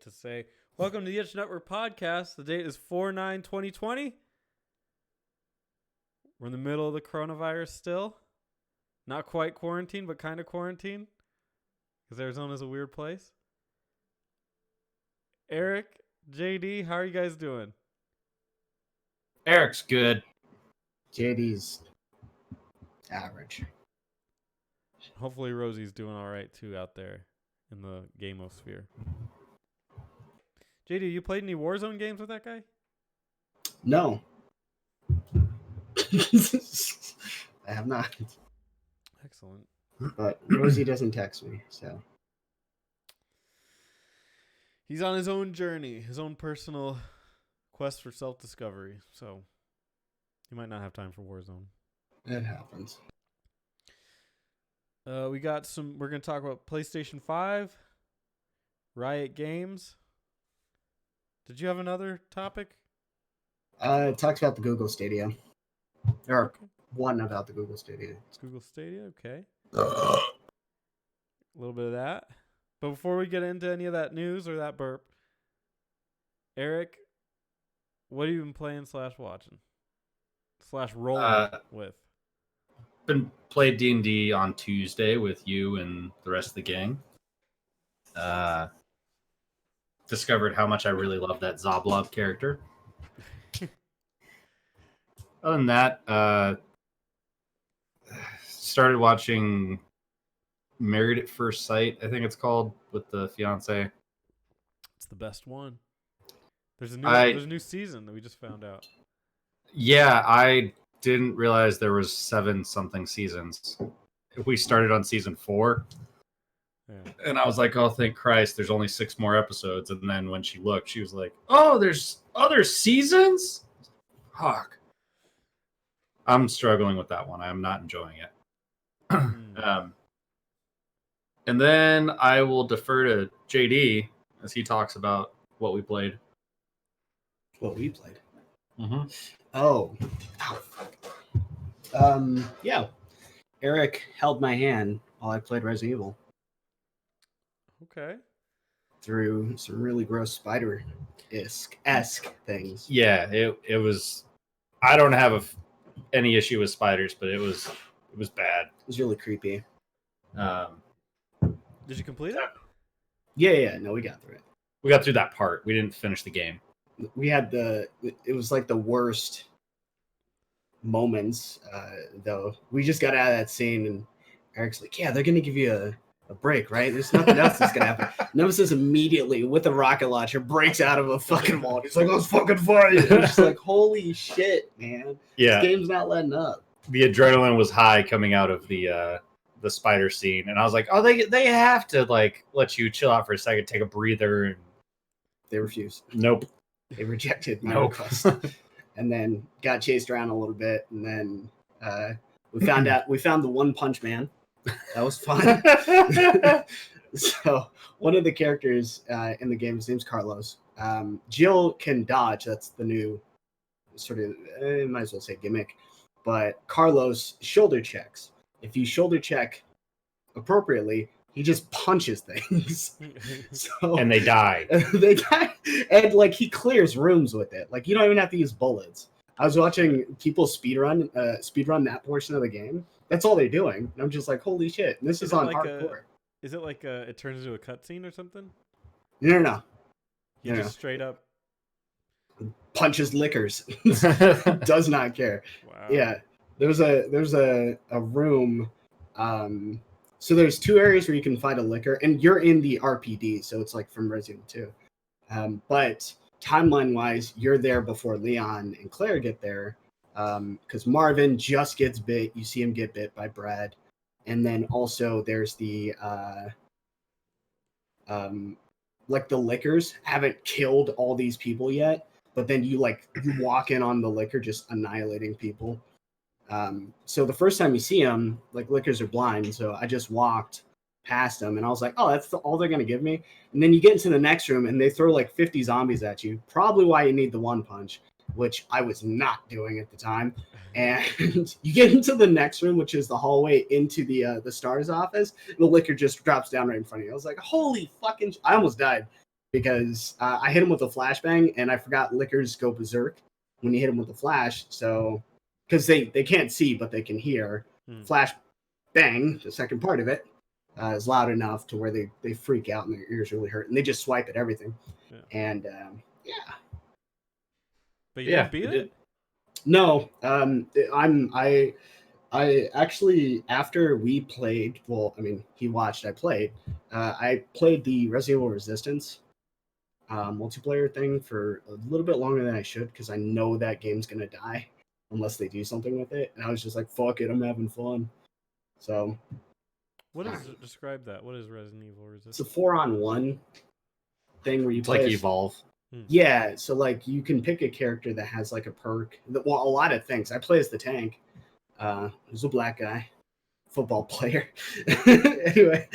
to say. Welcome to the Itch Network podcast. The date is 4/9/2020. We're in the middle of the coronavirus still. Not quite quarantine, but kind of quarantine. Because Arizona's a weird place. Eric, JD, how are you guys doing? Eric's good. JD's average. Hopefully Rosie's doing all right too out there in the gamosphere. JD, you played any Warzone games with that guy? No. I have not. Excellent. But Rosie doesn't text me, so. He's on his own journey, his own personal quest for self-discovery. So he might not have time for Warzone. It happens. We're going to talk about PlayStation 5, Riot Games. Did you have another topic? It talks about the Google Stadia. Or one about the Google Stadia. It's Google Stadia, okay. A little bit of that. But before we get into any of that news or that burp, Eric, what have you been playing / watching? / rolling with? Played D&D on Tuesday with you and the rest of the gang. Discovered how much I really love that Zoblob character. Other than that, started watching Married at First Sight, I think it's called, with the fiance. It's the best one. There's a new season that we just found out. Yeah, I didn't realize there was 7-something seasons. We started on season 4. Yeah. And I was like, oh, thank Christ, there's only 6 more episodes. And then when she looked, she was like, oh, there's other seasons? Fuck. I'm struggling with that one. I'm not enjoying it. And then I will defer to JD as he talks about what we played. What we played? Mm-hmm. Oh, fuck. Yeah. Eric held my hand while I played Resident Evil. Okay. Through some really gross spider-esque things. Yeah, it was. I don't have any issue with spiders, but it was bad. It was really creepy. Did you complete it? Yeah. No, we got through it. We got through that part. We didn't finish the game. We had it was like the worst moments, though. We just got out of that scene, and Eric's like, yeah, they're going to give you a break, right? There's nothing else that's going to happen. Nemesis immediately, with a rocket launcher, breaks out of a fucking wall. He's like, let's fucking fight. And it's just like, holy shit, man. Yeah. This game's not letting up. The adrenaline was high coming out of the spider scene, and I was like, oh, they have to like let you chill out for a second, take a breather, and they refused. Nope. They rejected my request. And then got chased around a little bit, and then we found the One Punch Man. That was fun. So one of the characters in the game, his name's Carlos. Jill can dodge. That's the new sort of, might as well say gimmick. But Carlos shoulder checks. If you shoulder check appropriately, he just punches things. So, and they die. They die. And like he clears rooms with it. Like you don't even have to use bullets. I was watching people speedrun that portion of the game. That's all they're doing. And I'm just like, holy shit. And this is on hardcore. Is it like it turns into a cutscene or something? No. He just straight up punches liquors. Does not care. Wow. Yeah. There's a room. So there's 2 areas where you can find a liquor, and you're in the RPD, so it's like from Resident Evil 2. But timeline-wise, you're there before Leon and Claire get there, because Marvin just gets bit. You see him get bit by Brad, and then also there's the like the liquors haven't killed all these people yet, but then you walk in on the liquor just annihilating people. So the first time you see them, like liquors are blind, so I just walked past them and I was like, oh, that's all they're gonna give me. And then you get into the next room and they throw like 50 zombies at you, probably why you need the one punch, which I was not doing at the time. And you get into the next room, which is the hallway into the STARS office, and the liquor just drops down right in front of you. I was like, holy fucking I almost died. because I hit him with a flashbang, and I forgot Lickers go berserk when you hit him with the flash. So, because they can't see, but they can hear. Flash bang, the second part of it, is loud enough to where they freak out and their ears really hurt, and they just swipe at everything. Yeah. And But you didn't beat it? No, I actually, after we played, well, I mean, he watched, I played. I played the Resident Evil Resistance multiplayer thing for a little bit longer than I should, because I know that game's gonna die unless they do something with it. And I was just like, fuck it, I'm having fun. So, What is describe that? What is Resident Evil Resistance? it's a 4-on-1 thing where you It's play like Evolve. Yeah, so like you can pick a character that has like a perk. Well, a lot of things. I play as the tank. Who's a black guy, football player. Anyway,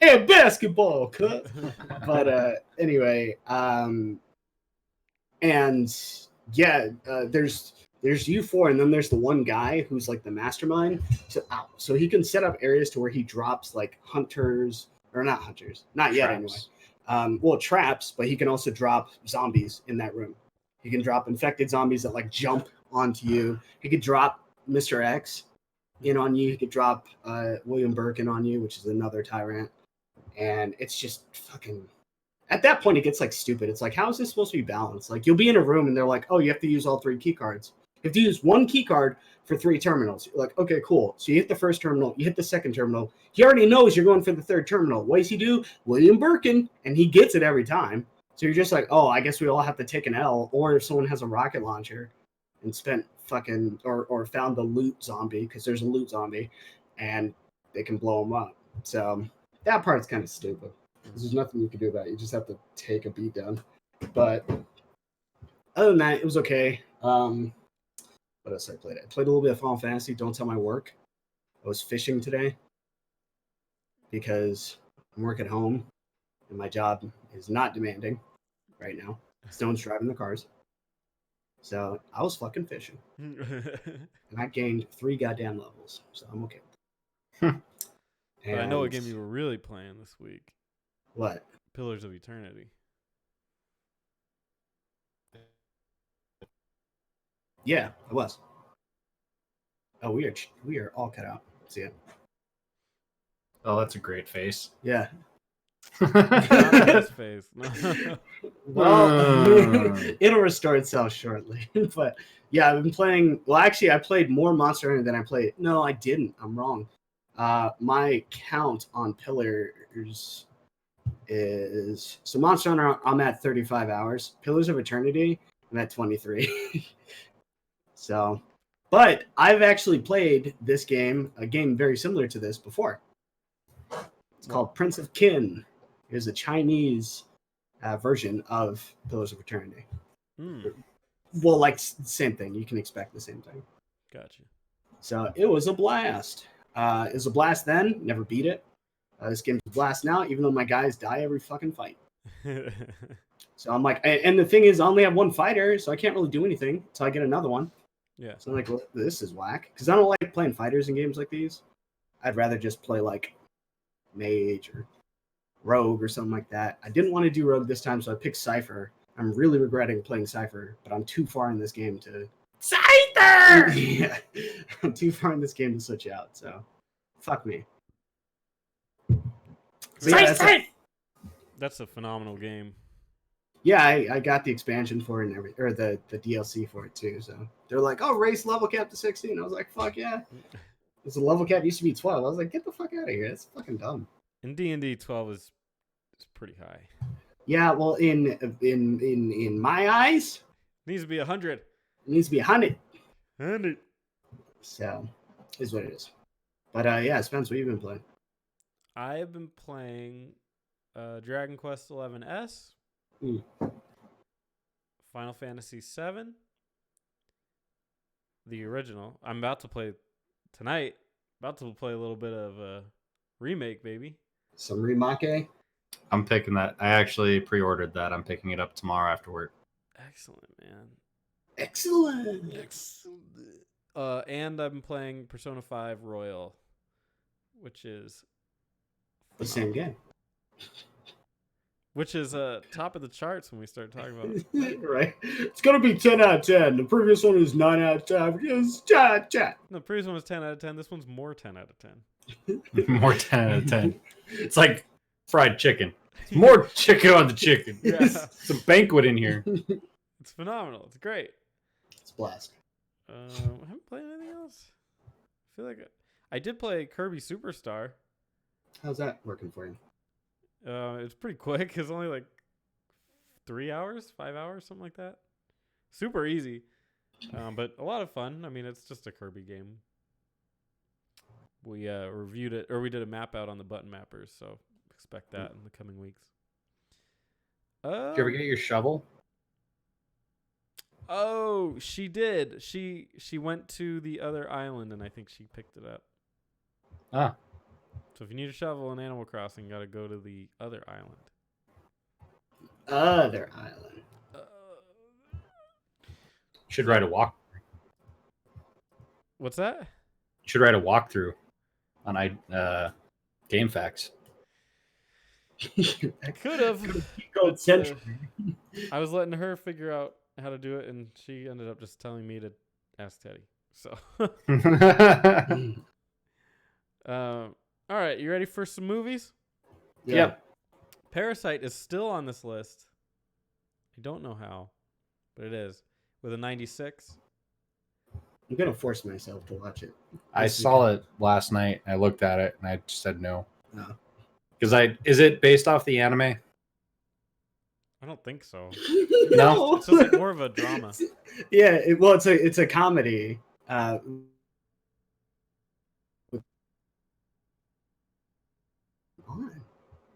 and basketball cut. But anyway, and yeah, there's you four, and then there's the one guy who's like the mastermind. So he can set up areas to where he drops like hunters, or not hunters, not yet anyway. Traps, but he can also drop zombies in that room. He can drop infected zombies that like jump onto you. He could drop Mr. X in on you. He could drop William Birkin on you, which is another tyrant. And it's just fucking... At that point, it gets like stupid. It's like, how is this supposed to be balanced? Like, you'll be in a room and they're like, oh, you have to use all 3 key cards. You have to use 1 key card for 3 terminals. You're like, okay, cool. So you hit the first terminal, you hit the second terminal. He already knows you're going for the 3rd terminal. What does he do? William Birkin, and he gets it every time. So you're just like, oh, I guess we all have to take an L. Or if someone has a rocket launcher and spent fucking, or found the loot zombie, because there's a loot zombie, and they can blow him up. So that part's kind of stupid. There's nothing you can do about it. You just have to take a beat down. But other than that, it was okay. What else I played? I played a little bit of Final Fantasy. Don't tell my work. I was fishing today because I'm working at home and my job is not demanding right now. Stone's driving the cars. So I was fucking fishing. And I gained 3 goddamn levels. So I'm okay. But I know what game you were really playing this week. What? Pillars of Eternity. Yeah, it was. Oh, we are all cut out. See it? Oh, that's a great face. Yeah. Not his face. No. Well, it'll restore itself shortly. But yeah, I've been playing. Well, actually, I played more Monster Hunter than I played. No, I didn't. I'm wrong. My count on Pillars is so Monster Hunter. I'm at 35 hours. Pillars of Eternity, I'm at 23. So, but I've actually played this game, a game very similar to this before. It's called Prince of Kin. It's a Chinese version of Pillars of Eternity. Well, like same thing. You can expect the same thing. Gotcha. So it was a blast. It was a blast then. Never beat it. This game's a blast now, even though my guys die every fucking fight. So I'm like, and the thing is, I only have 1 fighter, so I can't really do anything until I get another one. Yeah. So I'm like, well, this is whack. Because I don't like playing fighters in games like these. I'd rather just play like Mage or Rogue or something like that. I didn't want to do Rogue this time, so I picked Cypher. I'm really regretting playing Cypher, but I'm too far in this game to... Cypher! Yeah. I'm too far in this game to switch out, so fuck me. Yeah, that's a phenomenal game. Yeah, I got the expansion for it and everything, or the DLC for it too. So they're like, "Oh, raise level cap to 16." I was like, "Fuck yeah!" Because the level cap used to be 12. I was like, "Get the fuck out of here! That's fucking dumb." In D&D, 12 is pretty high. Yeah, well, in my eyes, It needs to be 100. It needs to be 100. 100. So, is what it is. But yeah, Spence, what have you been playing? I've been playing Dragon Quest XI-S, Final Fantasy VII, the original. I'm about to play tonight. About to play a little bit of a remake, baby. Some remake. I'm picking that. I actually pre-ordered that. I'm picking it up tomorrow after work. Excellent, man. Excellent. And I've been playing Persona 5 Royal, which is the same game. which is top of the charts when we start talking about Right? It's gonna be 10 out of 10. The previous one was 9 out of 10 because the previous one was 10 out of 10. This one's more 10 out of 10. More 10 out of 10. It's like fried chicken. More chicken on the chicken. Yeah. It's a banquet in here. It's phenomenal. It's great. It's blast. I haven't played anything else. I feel like I did play Kirby Superstar. How's that working for you? It's pretty quick. It's only like 3 hours, 5 hours, something like that. Super easy, but a lot of fun. I mean, it's just a Kirby game. We reviewed it, or we did a map out on the button mappers, so expect that in the coming weeks. Did you ever get your shovel? Oh, she did. She went to the other island, and I think she picked it up. Ah. So if you need a shovel in Animal Crossing, you got to go to the other island. Other island. Should write a walk. What's that? Should write a walkthrough on Game Facts. I could have. Code Central. I was letting her figure out how to do it, and she ended up just telling me to ask Teddy. So, all right, you ready for some movies? Yeah. Yep. Parasite is still on this list. I don't know how, but it is with a 96. I'm gonna force myself to watch it. I saw it last night. I looked at it and I just said no. No. Because is it based off the anime? I don't think so. No. It's just like more of a drama. Yeah, it's a comedy.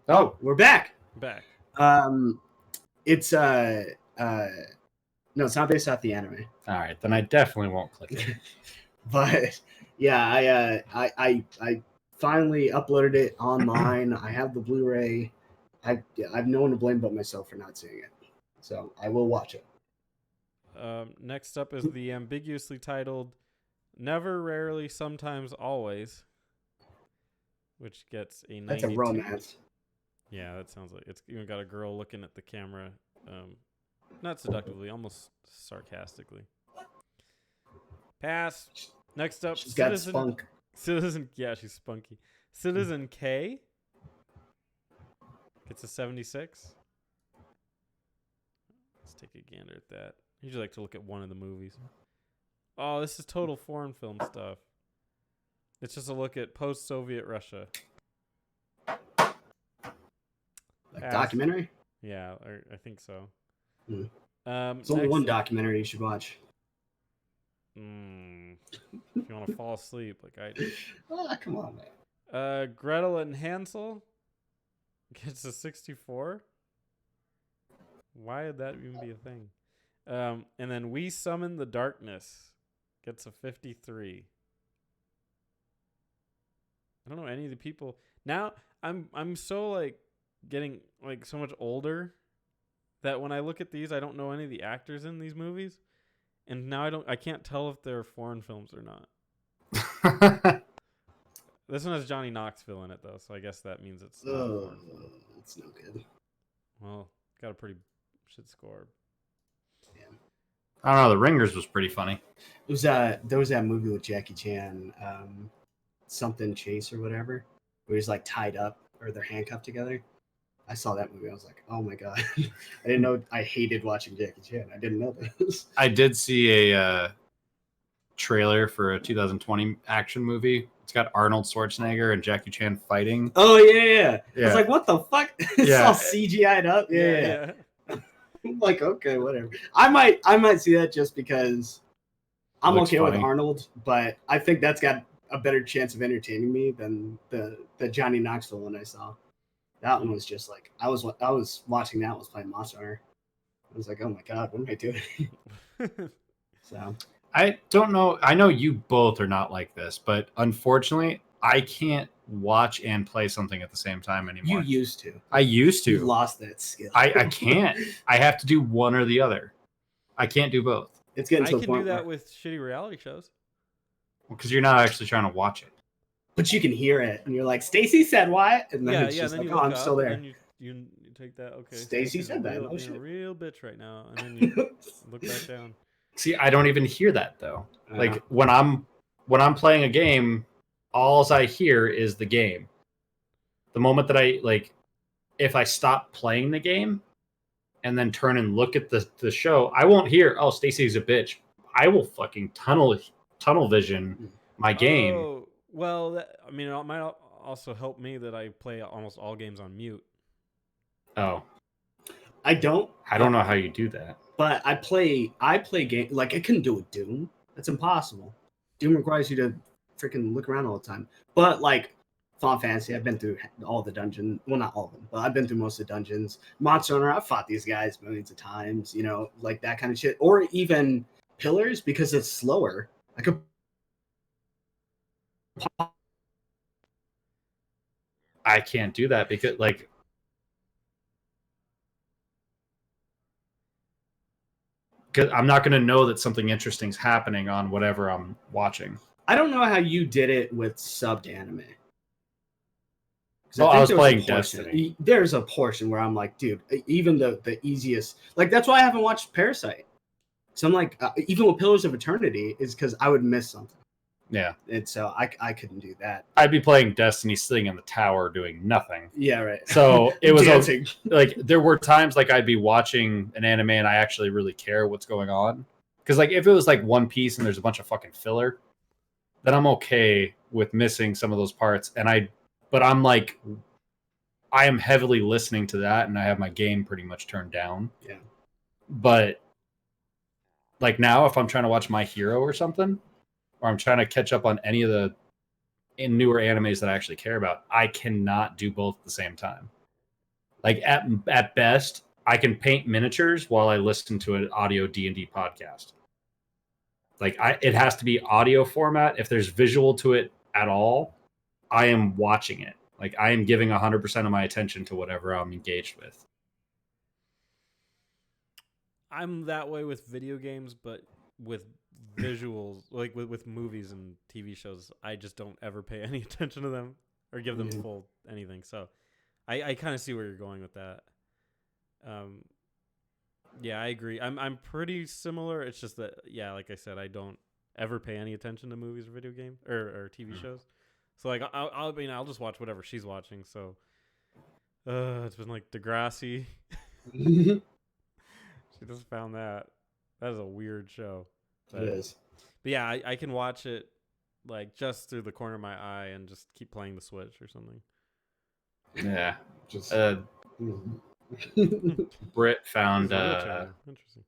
Oh, we're back. Back. It's no, it's not based off the anime. All right, then I definitely won't click it. But yeah, I finally uploaded it online. I have the Blu-ray. I've no one to blame but myself for not seeing it, so I will watch it. Next up is the ambiguously titled "Never, Rarely, Sometimes, Always," which gets a 92. That's a romance. Yeah, that sounds like it's even got a girl looking at the camera, not seductively, almost sarcastically. Pass. Next up, She's got spunk. Yeah, she's spunky. Citizen K gets a 76. Let's take a gander at that. I usually like to look at one of the movies. Oh, this is total foreign film stuff. It's just a look at post-Soviet Russia. Like documentary? Yeah, I think so. Mm. It's only one documentary you should watch. If you want to fall asleep like I do. Oh, come on, man. Gretel and Hansel gets a 64. Why would that even be a thing? And then We Summon the Darkness gets a 53. I don't know any of the people. Now I'm so like getting like so much older that when I look at these, I don't know any of the actors in these movies, and now I can't tell if they're foreign films or not. This one has Johnny Knoxville in it though, so I guess that means it's not a foreign film. It's no good. Well, got a pretty shit score. Yeah. I don't know. The Ringers was pretty funny. It was there was that movie with Jackie Chan, something Chase or whatever, where he's like tied up or they're handcuffed together. I saw that movie. I was like, oh my god! I didn't know. I hated watching Jackie Chan. I didn't know this. I did see a trailer for a 2020 action movie. It's got Arnold Schwarzenegger and Jackie Chan fighting. Oh yeah. I was like, what the fuck? It's all CGI'd up. Yeah. I'm like, okay, whatever. I might see that just because I'm okay with Arnold, but I think that's got a better chance of entertaining me than the Johnny Knoxville one I saw. That one was just like I was watching that, was playing Monster Hunter. I was like, oh my god, what am I doing? So I don't know. I know you both are not like this, but unfortunately, I can't watch and play something at the same time anymore. You used to. I used to. You lost that skill. I can't. I have to do one or the other. I can't do both. It's getting to I a can point do that where, with shitty reality shows. Because you're not actually trying to watch it. but you can hear it, and you're like, Stacy said what? And then it's just then like, you oh, look I'm up, still there. And then you take that. Okay. Stacy said that. Being Oh a shit. real bitch right now, and then you look back down. See, I don't even hear that though. I know. Like when I'm playing a game, all I hear is the game. The moment that if I stop playing the game and then turn and look at the show, I won't hear, oh, Stacy's a bitch. I will fucking tunnel vision my game. Oh, well, it might also help me that I play almost all games on mute. Oh, I don't know how you do that. But I play game like I couldn't do with Doom. That's impossible. Doom requires you to freaking look around all the time. But like Final Fantasy, I've been through all the dungeons. Well, not all of them, but I've been through most of the dungeons. Monster Hunter, I've fought these guys millions of times. You know, like that kind of shit. Or even Pillars because it's slower. I could. I can't do that because I'm not going to know that something interesting is happening on whatever I'm watching. I don't know how you did it with subbed anime. Well, I was playing Destiny. There's a portion where I'm like, dude, even the easiest, like that's why I haven't watched Parasite. So I'm like, even with Pillars of Eternity, is because I would miss something. Yeah, and so I couldn't do that. I'd be playing Destiny, sitting in the tower doing nothing. Yeah, right. So it was like there were times like I'd be watching an anime and I actually really care what's going on. Because like if it was like One Piece and there's a bunch of fucking filler, then I'm okay with missing some of those parts. But I'm like, I am heavily listening to that, and I have my game pretty much turned down. Yeah. But like now, if I'm trying to watch My Hero or something, or I'm trying to catch up on any of the newer animes that I actually care about, I cannot do both at the same time. Like at best, I can paint miniatures while I listen to an audio D&D podcast. Like it has to be audio format. If there's visual to it at all, I am watching it. Like I am giving 100% of my attention to whatever I'm engaged with. I'm that way with video games, but with visuals, like with movies and TV shows, I just don't ever pay any attention to them or give them full anything. So I kind of see where you're going with that. Yeah, I agree. I'm pretty similar. It's just that, yeah, like I said, I don't ever pay any attention to movies or video games or TV shows. So like I'll just watch whatever she's watching. So it's been like Degrassi. She just found that. That is a weird show. It is. But yeah, I can watch it like just through the corner of my eye and just keep playing the Switch or something. Yeah. Just Britt found interesting.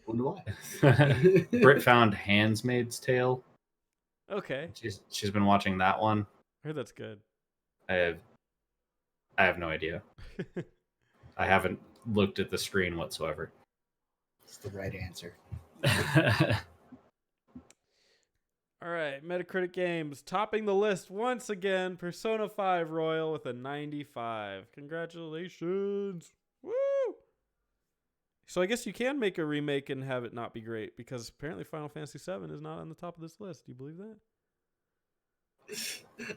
Wonder why. Britt found Handmaid's Tale. Okay. She's been watching that one. I heard that's good. I have no idea. I haven't looked at the screen whatsoever. It's the right answer. All right, Metacritic Games topping the list once again. Persona 5 Royal with a 95. Congratulations. Woo! So I guess you can make a remake and have it not be great because apparently Final Fantasy 7 is not on the top of this list. Do you believe that?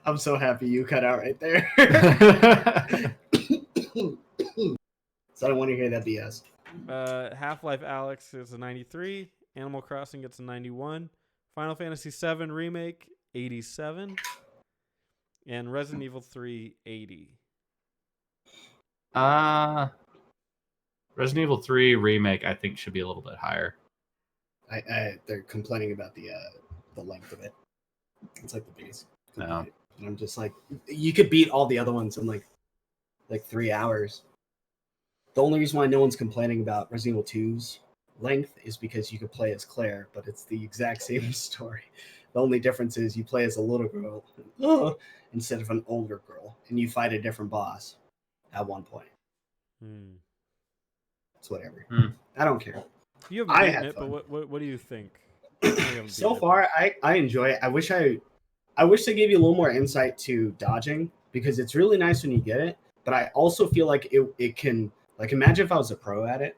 I'm so happy you cut out right there. So I don't want to hear that BS. Half-Life Alyx is a 93. Animal Crossing gets a 91. Final Fantasy 7 Remake, 87. And Resident Evil 3, 80. Resident Evil 3 Remake, I think, should be a little bit higher. They're complaining about the length of it. It's like the biggest complaint. And I'm just like, you could beat all the other ones in like 3 hours. The only reason why no one's complaining about Resident Evil 2's length is because you could play as Claire, but it's the exact same story. The only difference is you play as a little girl instead of an older girl, and you fight a different boss at one point. It's whatever. I don't care. You haven't beaten it, but what do you think? So far, I enjoy it. I wish they gave you a little more insight to dodging, because it's really nice when you get it, but I also feel like it can, like, imagine if I was a pro at it,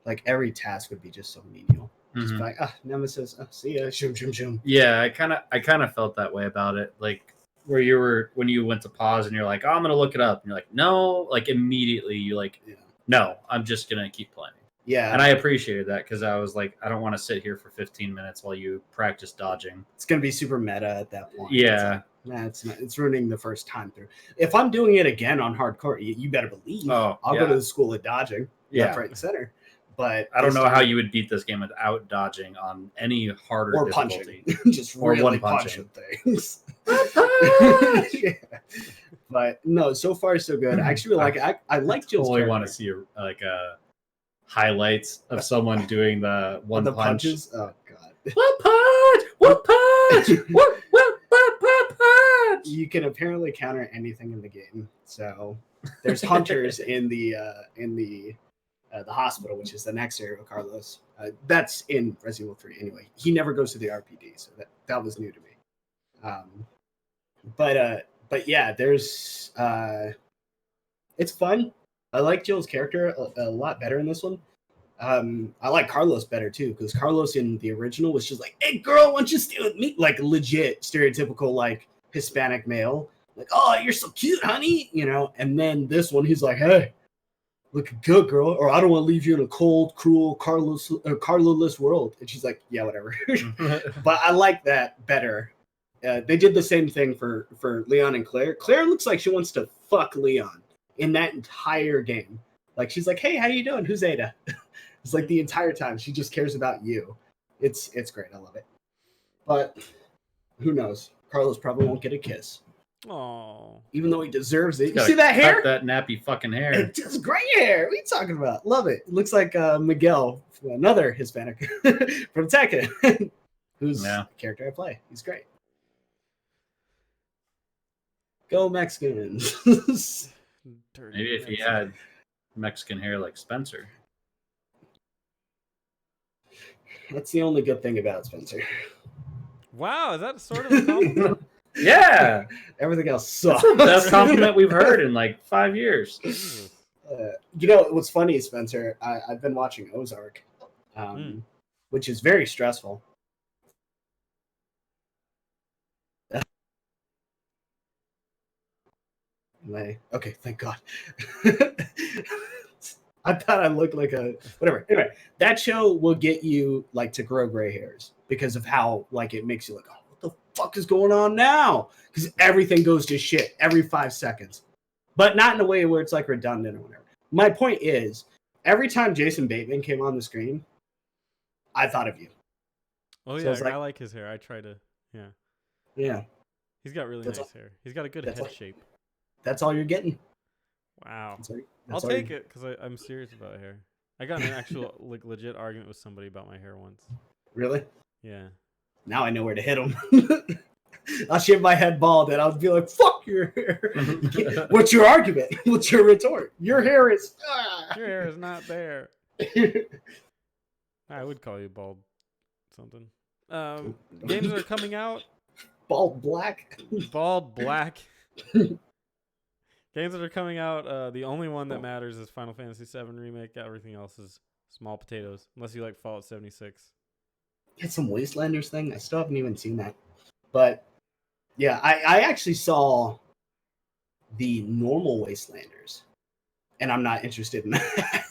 like every task would be just so menial. Just like, Nemesis, see ya, shoom, shoom, shoom. Yeah, I kind of felt that way about it. Like where you were when you went to pause and you're like, oh, I'm gonna look it up, and you're like, no, like immediately you like, no, I'm just gonna keep playing. Yeah. And I appreciated that because I was like, I don't want to sit here for 15 minutes while you practice dodging. It's gonna be super meta at that point. Yeah. It's ruining the first time through. If I'm doing it again on hardcore, you better believe I'll go to the school of dodging. Left, right, and center. But I don't know how you would beat this game without dodging on any harder or difficulty. punching. Just or really one punching things. punch! But no, so far so good. Actually, like I like Jill's totally character. want to see highlights of someone doing the one punch. Punches. Oh god. One punch! One punch! One punch! You can apparently counter anything in the game. So there's hunters in the hospital, which is the next area of Carlos. That's in Resident Evil 3 anyway. He never goes to the RPD, so that was new to me. But yeah, there's it's fun. I like Jill's character a lot better in this one. I like Carlos better too, because Carlos in the original was just like, "Hey girl, why don't you stay with me?" Like legit stereotypical like Hispanic male. Like, "Oh, you're so cute, honey," you know. And then this one, he's like, "Hey, looking good, girl," or "I don't want to leave you in a cold, cruel, Carlo-less world." And she's like, "Yeah, whatever." But I like that better. They did the same thing for Leon and Claire. Claire looks like she wants to fuck Leon in that entire game. Like she's like, "Hey, how you doing? Who's Ada?" It's like the entire time she just cares about you. It's great. I love it. But who knows? Carlos probably won't get a kiss. Oh, even though he deserves it. You see that hair? That nappy fucking hair. It's just gray hair. What are you talking about? Love it. It looks like Miguel, another Hispanic from Tekken, who's the character I play. He's great. Go Mexicans. Maybe if he had Mexican hair like Spencer. That's the only good thing about Spencer. Wow, is that sort of a compliment? Yeah. Everything else sucks. That's the best compliment we've heard in like 5 years. You know what's funny, Spencer? I've been watching Ozark, which is very stressful. Okay, thank God. I thought I looked like a whatever. Anyway, that show will get you like to grow gray hairs because of how like it makes you like, oh, what the fuck is going on now? Because everything goes to shit every 5 seconds, but not in a way where it's like redundant or whatever. My point is, every time Jason Bateman came on the screen, I thought of you. Oh yeah, I like his hair. I try to, yeah. He's got really nice hair. He's got a good head shape. That's all you're getting. Wow. I'll take it because I'm serious about hair. I got in an actual like legit argument with somebody about my hair once. Really? Yeah. Now I know where to hit him. I'll shave my head bald and I'll be like, "Fuck your hair." What's your argument? What's your retort? Your hair is. Your hair is not there. I would call you bald. Something. Games that are coming out. Bald black. Bald black. Games that are coming out, the only one that matters is Final Fantasy VII Remake. Everything else is small potatoes, unless you like Fallout 76. Had some Wastelanders thing. I still haven't even seen that. But, yeah, I actually saw the normal Wastelanders, and I'm not interested in that.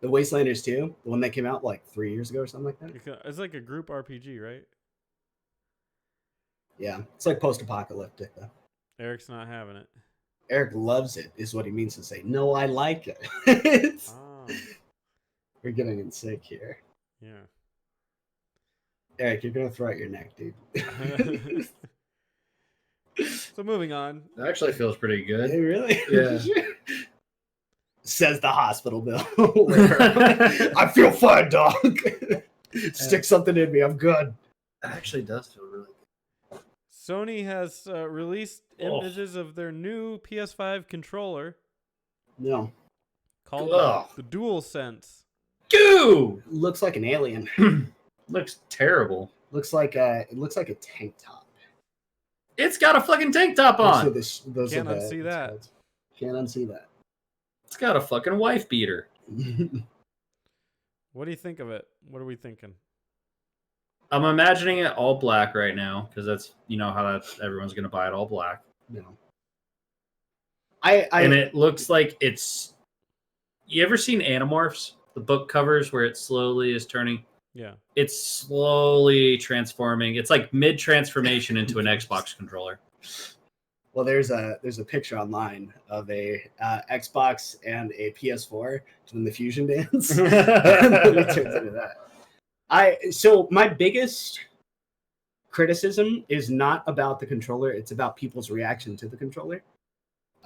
The Wastelanders 2, the one that came out like 3 years ago or something like that. It's like a group RPG, right? Yeah, it's like post-apocalyptic, though. Eric's not having it. Eric loves it, is what he means to say. No, I like it. We're getting in sync here. Yeah. Eric, you're going to throw out your neck, dude. So moving on. That actually feels pretty good. Hey, really? Yeah. Says the hospital bill. I feel fine, dog. Stick something in me. I'm good. That actually does feel really good. Sony has released images of their new PS5 controller. No. Called the DualSense. Goo! Looks like an alien. Looks terrible. Looks like a tank top. It's got a fucking tank top on. Can't unsee that. Can't unsee that. It's got a fucking wife beater. What do you think of it? What are we thinking? I'm imagining it all black right now because that's how everyone's gonna buy it all black. No. And it looks like it's. You ever seen Animorphs? The book covers where it slowly is turning. Yeah. It's slowly transforming. It's like mid transformation into an Xbox controller. Well, there's a picture online of a Xbox and a PS4 doing the fusion dance. And then it turns into that. So my biggest criticism is not about the controller; it's about people's reaction to the controller.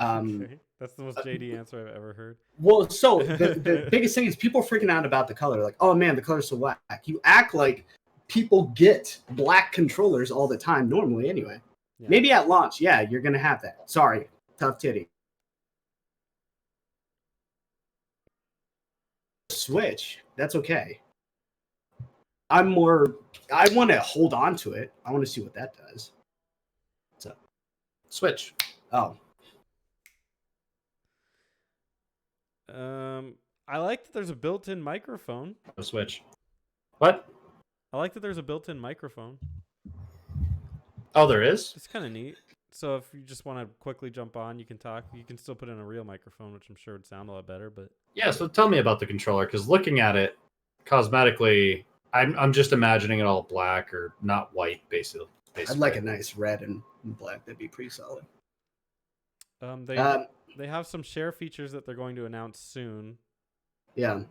Okay. That's the most JD answer I've ever heard. Well, so the biggest thing is people freaking out about the color. Like, oh man, the color's so whack. You act like people get black controllers all the time normally anyway. Yeah. Maybe at launch, yeah, you're going to have that. Sorry, tough titty. Switch, that's okay. I want to hold on to it. I want to see what that does. So, Switch. Oh. I like that there's a built-in microphone. A Switch. What? I like that there's a built-in microphone. Oh, there is? It's kind of neat. So if you just want to quickly jump on, you can talk. You can still put in a real microphone, which I'm sure would sound a lot better. But yeah, so tell me about the controller, because looking at it cosmetically, I'm just imagining it all black or not white, basically. I'd like a nice red and black. That'd be pretty solid. They have some share features that they're going to announce soon. Yeah,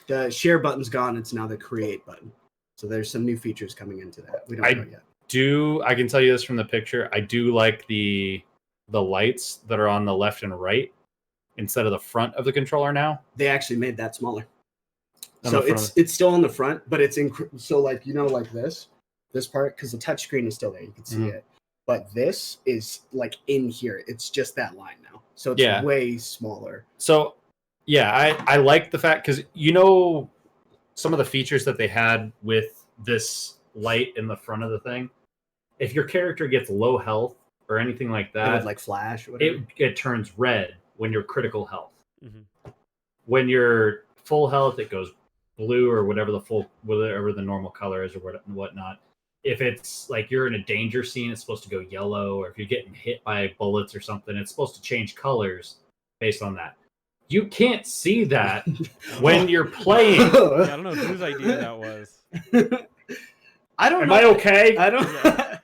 the share button's gone. It's now the create button. So there's some new features coming into that. We don't know yet. I can tell you this from the picture. I do like the lights that are on the left and right instead of the front of the controller now. They actually made that smaller. So it's still on the front, but it's so like like this part, because the touchscreen is still there. You can see it. But this is like in here. It's just that line now. So it's way smaller. So yeah, I like the fact, because some of the features that they had with this light in the front of the thing. If your character gets low health or anything like that, it would like flash or whatever. It turns red when you're critical health. Mm-hmm. When you're full health, it goes blue or whatever the normal color is or whatnot. If it's like you're in a danger scene, it's supposed to go yellow, or if you're getting hit by bullets or something, it's supposed to change colors based on that. You can't see that when you're playing. Yeah, I don't know whose idea that was. I don't know. Am I okay? I don't.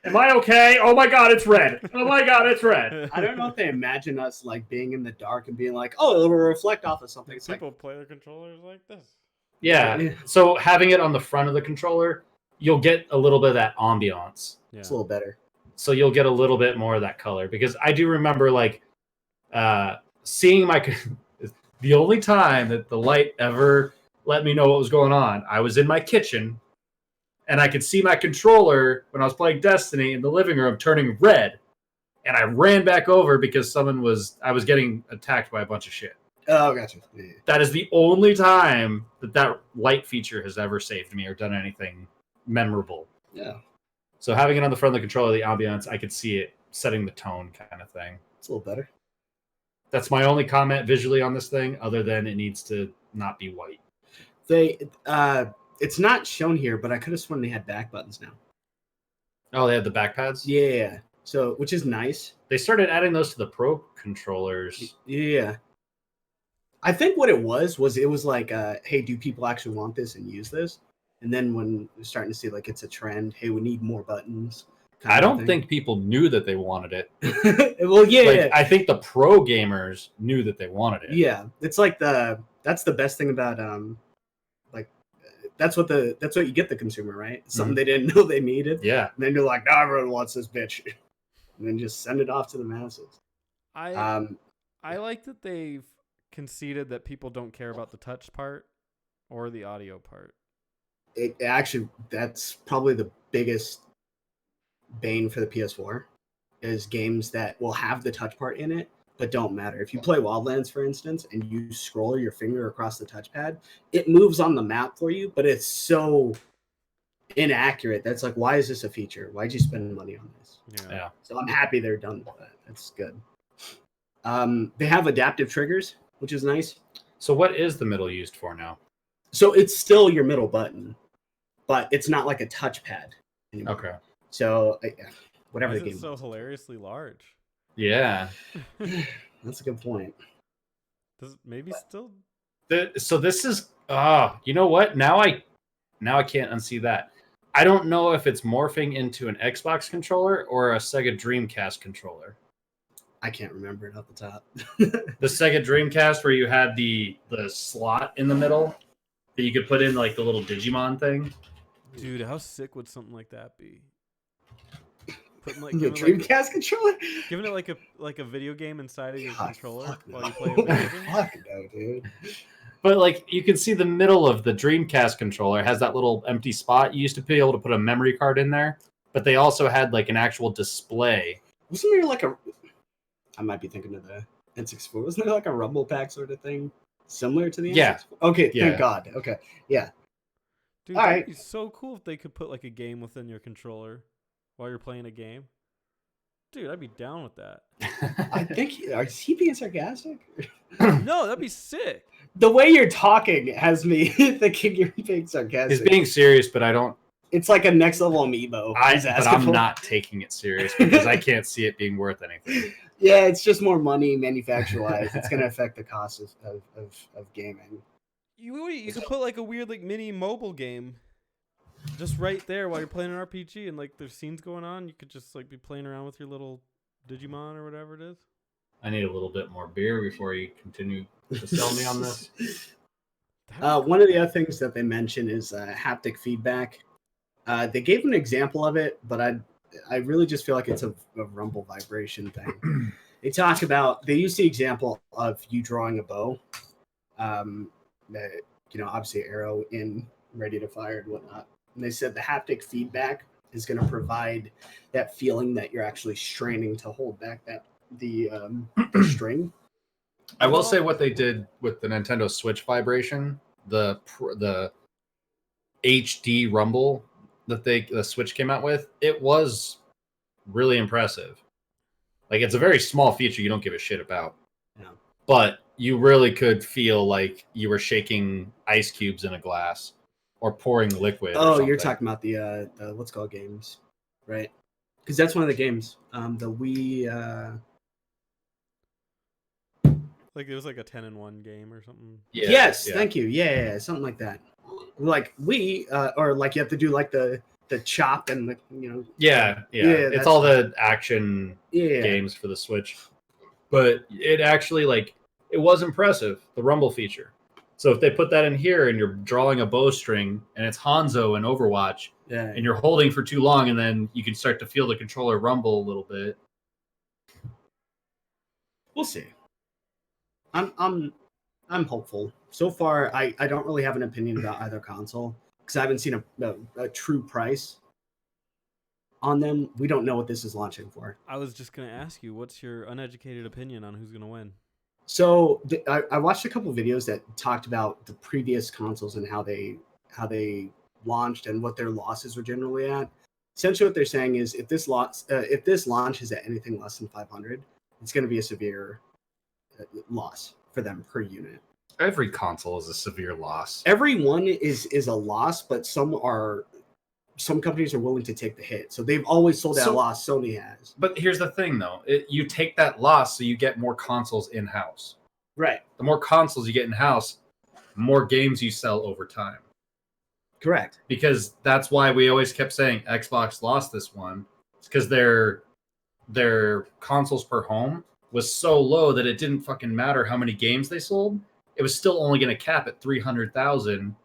Am I okay? Oh my God, it's red. Oh my God, it's red. I don't know if they imagine us like being in the dark and being like, oh, it'll reflect off of something. It's people play their controllers like this. Yeah. So having it on the front of the controller, you'll get a little bit of that ambiance. Yeah. It's a little better. So you'll get a little bit more of that color, because I do remember like seeing the only time that the light ever let me know what was going on. I was in my kitchen. And I could see my controller when I was playing Destiny in the living room turning red. And I ran back over because I was getting attacked by a bunch of shit. Oh, gotcha. Yeah. That is the only time that light feature has ever saved me or done anything memorable. Yeah. So having it on the front of the controller, the ambiance, I could see it setting the tone kind of thing. It's a little better. That's my only comment visually on this thing, other than it needs to not be white. It's not shown here, but I could have sworn they had back buttons now. Oh, they have the back pads? Yeah. So, which is nice. They started adding those to the Pro controllers. Yeah. I think what it was like, hey, do people actually want this and use this? And then when we're starting to see like it's a trend, hey, we need more buttons. I don't think people knew that they wanted it. Well, yeah. I think the pro gamers knew that they wanted it. Yeah. It's like that's the best thing about that's what you get the consumer, right? Something they didn't know they needed. Yeah. And then you're like, no, everyone wants this bitch. And then just send it off to the masses. I like that they've conceded that people don't care about the touch part or the audio part. It actually, that's probably the biggest bane for the PS4 is games that will have the touch part in it, but don't matter. If you play Wildlands, for instance, and you scroll your finger across the touchpad, it moves on the map for you, but it's so inaccurate. That's like, why is this a feature? Why'd you spend money on this? Yeah. So I'm happy they're done with that. That's good. They have adaptive triggers, which is nice. So what is the middle used for now? So it's still your middle button, but it's not like a touchpad. anymore. Okay. So whatever Why the is it game so was. hilariously large? Yeah. That's a good point. Does it maybe still? So this is you know what? Now I can't unsee that. I don't know if it's morphing into an Xbox controller or a Sega Dreamcast controller. I can't remember it off the top. The Sega Dreamcast where you had the slot in the middle that you could put in like the little Digimon thing. Dude, how sick would something like that be? Putting The Dreamcast controller? giving it like a video game inside of your God, controller fuck while no. you play a video game. Fuck no, dude. But like you can see the middle of the Dreamcast controller has that little empty spot. You used to be able to put a memory card in there, but they also had like an actual display. Wasn't there like a? I might be thinking of the N64. Wasn't there like a Rumble Pack sort of thing similar to the Yeah. N64? Okay, Yeah. thank God. Okay, yeah. Dude, All that'd right. be so cool if they could put like a game within your controller while you're playing a game. Dude, I'd be down with that. I think is he being sarcastic? No, that'd be sick. The way you're talking has me thinking you're being sarcastic. He's being serious, but I don't. It's like a next level amiibo. he's But asking I'm for. not taking it serious because I can't see it being worth anything. Yeah, it's just more money manufacturer wise. It's going to affect the cost of gaming. You could put like a weird like mini mobile game just right there while you're playing an RPG and like there's scenes going on. You could just like be playing around with your little Digimon or whatever it is. I need a little bit more beer before you continue to sell me on this. One of the other things that they mentioned is haptic feedback. They gave an example of it, but I really just feel like it's a rumble vibration thing. They use the example of you drawing a bow, obviously arrow in, ready to fire and whatnot. And they said the haptic feedback is going to provide that feeling that you're actually straining to hold back the string. I will say what they did with the Nintendo Switch vibration, the HD rumble that the Switch came out with, it was really impressive. Like it's a very small feature you don't give a shit about. Yeah. But you really could feel like you were shaking ice cubes in a glass or pouring liquid. Oh, you're talking about the what's called games, right? Because that's one of the games. The Wii. Like it was like a 10-in-1 game or something. Yeah, yes, yeah. thank you. Yeah, something like that. Like or like you have to do like the chop and the Yeah. It's all the action games for the Switch. But it actually it was impressive, the rumble feature. So if they put that in here and you're drawing a bowstring and it's Hanzo in Overwatch and you're holding for too long and then you can start to feel the controller rumble a little bit. We'll see. I'm hopeful. So far, I don't really have an opinion about either console because I haven't seen a true price on them. We don't know what this is launching for. I was just gonna ask you, what's your uneducated opinion on who's gonna win? So I watched a couple videos that talked about the previous consoles and how they launched and what their losses were generally at. Essentially, what they're saying is if this launch is at anything less than 500, it's going to be a severe loss for them per unit. Every console is a severe loss. Every one is a loss, but some companies are willing to take the hit. So they've always sold at a loss. Sony has. But here's the thing, though. You take that loss so you get more consoles in-house. Right. The more consoles you get in-house, more games you sell over time. Correct. Because that's why we always kept saying Xbox lost this one. It's because their consoles per home was so low that it didn't fucking matter how many games they sold. It was still only going to cap at 300,000.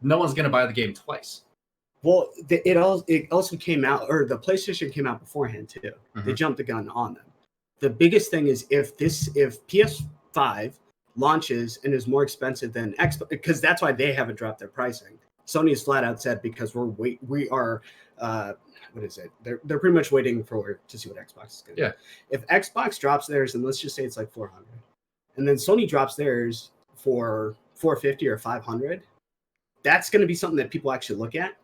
No one's going to buy the game twice. Well, it also came out, or the PlayStation came out beforehand too. Mm-hmm. They jumped the gun on them. The biggest thing is if PS5 launches and is more expensive than Xbox, because that's why they haven't dropped their pricing. Sony has flat out said because we are what is it? They're pretty much waiting to see what Xbox is going to do. If Xbox drops theirs, and let's just say it's like 400, and then Sony drops theirs for 450 or 500, that's going to be something that people actually look at.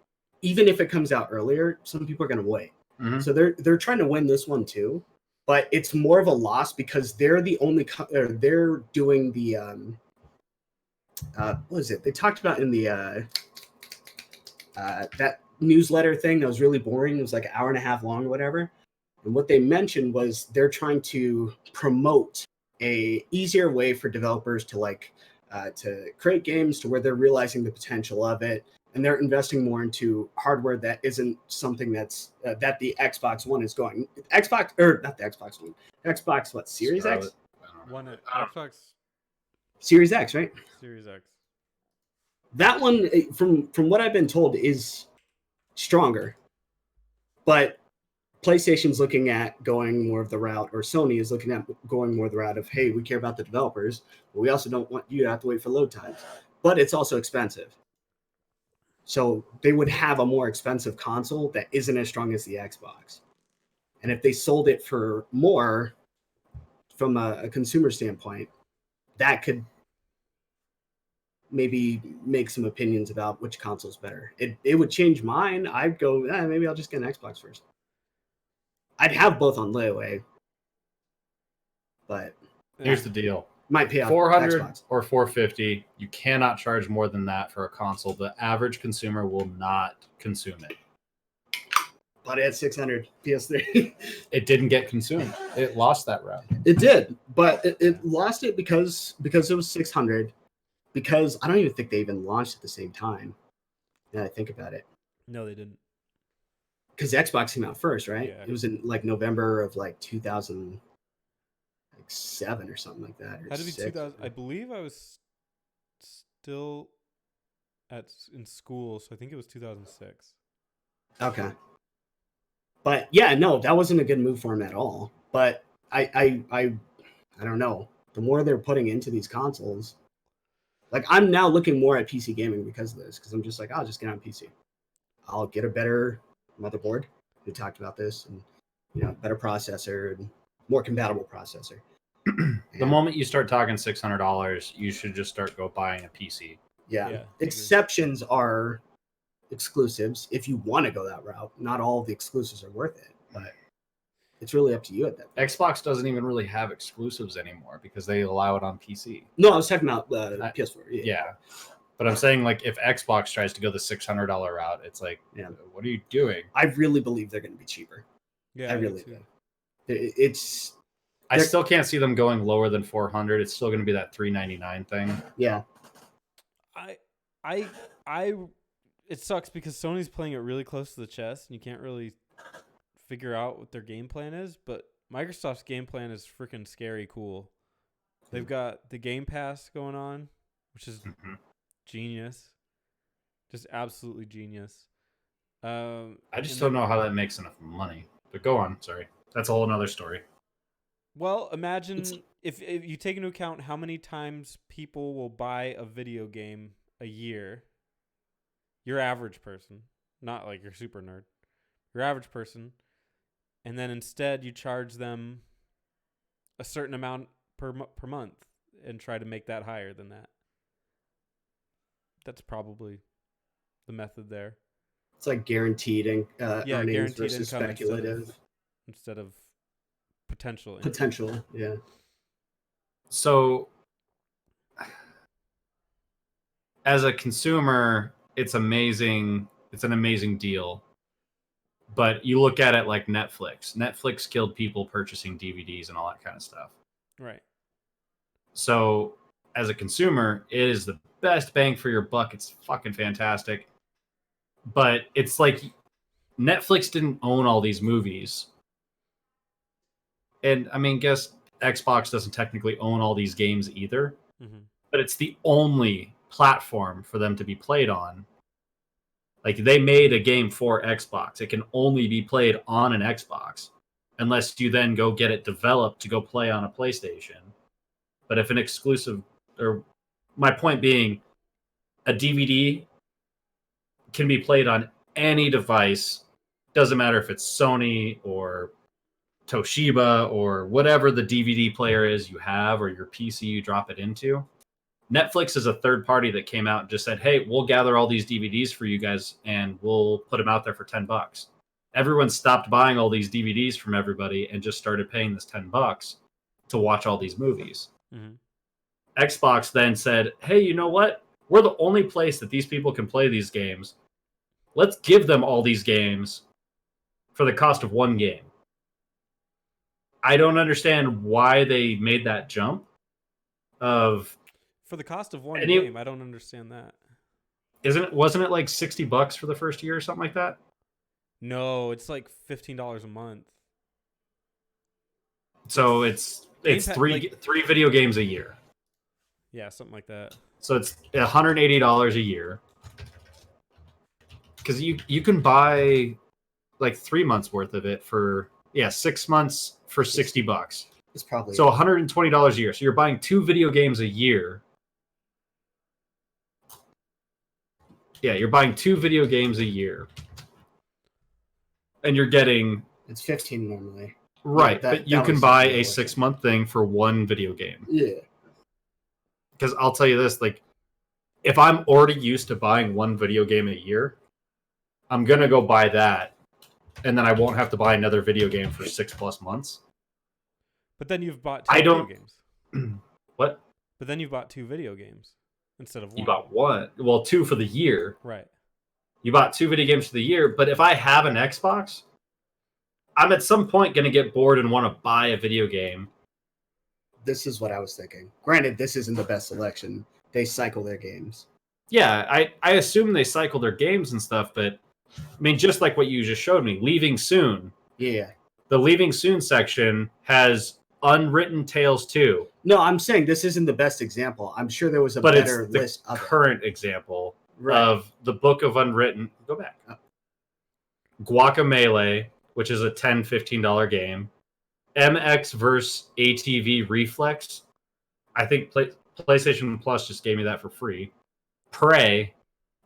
Even if it comes out earlier, some people are going to wait. Mm-hmm. So they're trying to win this one too, but it's more of a loss because they're the only they're doing the what is it? They talked about in the newsletter thing that was really boring. It was like an hour and a half long or whatever. And what they mentioned was they're trying to promote a easier way for developers to to create games to where they're realizing the potential of it, and they're investing more into hardware that isn't something that's that the Xbox One is going. Xbox or not the Xbox One. Xbox what? Series X? One Xbox Series X, right? Series X. That one, from what I've been told, is stronger, but PlayStation's looking at going more of the route, or Sony is looking at going more of the route of, hey, we care about the developers, but we also don't want you to have to wait for load times. But it's also expensive. So they would have a more expensive console that isn't as strong as the Xbox. And if they sold it for more from a consumer standpoint, that could maybe make some opinions about which console's better. It would change mine. I'd go, maybe I'll just get an Xbox first. I'd have both on layaway, but Here's the deal. Might pay off 400 Xbox. or 450. You cannot charge more than that for a console. The average consumer will not consume it. But it had 600 PS3. It didn't get consumed. It lost that round. It did, but it lost it because it was 600. Because I don't even think they even launched at the same time. Now I think about it. No, they didn't. Because Xbox came out first, right? Yeah. It was in like November of like 2007 or something like that. Or Had to be 6. 2000. I believe I was still in school, so I think it was 2006. Okay. But yeah, no, that wasn't a good move for him at all. But I don't know. The more they're putting into these consoles, like I'm now looking more at PC gaming because of this. Because I'm just like, I'll just get on PC. I'll get a better motherboard. We talked about this, and better processor and more compatible processor. The moment you start talking $600, you should just start buying a PC. Yeah. Exceptions are exclusives if you want to go that route. Not all of the exclusives are worth it, but it's really up to you at that point. Xbox doesn't even really have exclusives anymore because they allow it on PC. No, I was talking about the PS4. Yeah. But I'm saying, like, if Xbox tries to go the $600 route, it's like, what are you doing? I really believe they're going to be cheaper. Yeah, I really do. I still can't see them going lower than 400. It's still going to be that 399 thing. Yeah. It sucks because Sony's playing it really close to the chest, and you can't really figure out what their game plan is. But Microsoft's game plan is freaking scary cool. They've got the Game Pass going on, which is genius, just absolutely genius. I just don't know how that makes enough money. But go on. Sorry, that's a whole another story. Well, imagine if you take into account how many times people will buy a video game a year. Your average person, not like your super nerd, your average person, and then instead you charge them a certain amount per month and try to make that higher than that. That's probably the method there. It's like guaranteed earnings guaranteed versus speculative. Instead of potential. Potential, yeah. So, as a consumer, it's amazing. It's an amazing deal. But you look at it like Netflix. Netflix killed people purchasing DVDs and all that kind of stuff. Right. So, as a consumer, it is the best bang for your buck. It's fucking fantastic. But it's like Netflix didn't own all these movies. And I mean, guess Xbox doesn't technically own all these games either. Mm-hmm. But it's the only platform for them to be played on. Like, they made a game for Xbox. It can only be played on an Xbox unless you then go get it developed to go play on a PlayStation. But if an exclusive, or my point being, a DVD can be played on any device. Doesn't matter if it's Sony or Toshiba or whatever the DVD player is you have, or your PC you drop it into. Netflix is a third party that came out and just said, hey, we'll gather all these DVDs for you guys and we'll put them out there for $10. Everyone stopped buying all these DVDs from everybody and just started paying this $10 to watch all these movies. Mm-hmm. Xbox then said, hey, you know what? We're the only place that these people can play these games. let's give them all these games for the cost of one game. I don't understand why they made that jump of For the cost of one game, I don't understand that. Wasn't it like $60 for the first year or something like that? No, it's like $15 a month. So it's three video games a year. Yeah, something like that. So it's $180 a year. Because you can buy like 3 months worth of it for 6 months for $60. It's probably so $120 a year. So you're buying 2 video games a year. Yeah, you're buying 2 video games a year. And you're getting... It's 15 normally. Right, but you can buy a 6-month thing for 1 video game. Yeah. Because I'll tell you this, like, if I'm already used to buying 1 video game a year, I'm going to go buy that. And then I won't have to buy another video game for 6+ months. But then you've bought 2 video games. What? But then you've bought 2 video games instead of 1. You bought 1. Well, 2 for the year. Right. You bought 2 video games for the year. But if I have an Xbox, I'm at some point going to get bored and want to buy a video game. This is what I was thinking. Granted, this isn't the best selection. They cycle their games. Yeah, I assume they cycle their games and stuff, but I mean, just like what you just showed me, Leaving Soon. Yeah. The Leaving Soon section has Unwritten Tales 2. No, I'm saying this isn't the best example. I'm sure there was a better list of current example of the Book of Unwritten. Go back. Guacamelee, which is a $10, $15 game. MX vs. ATV Reflex. I think PlayStation Plus just gave me that for free. Prey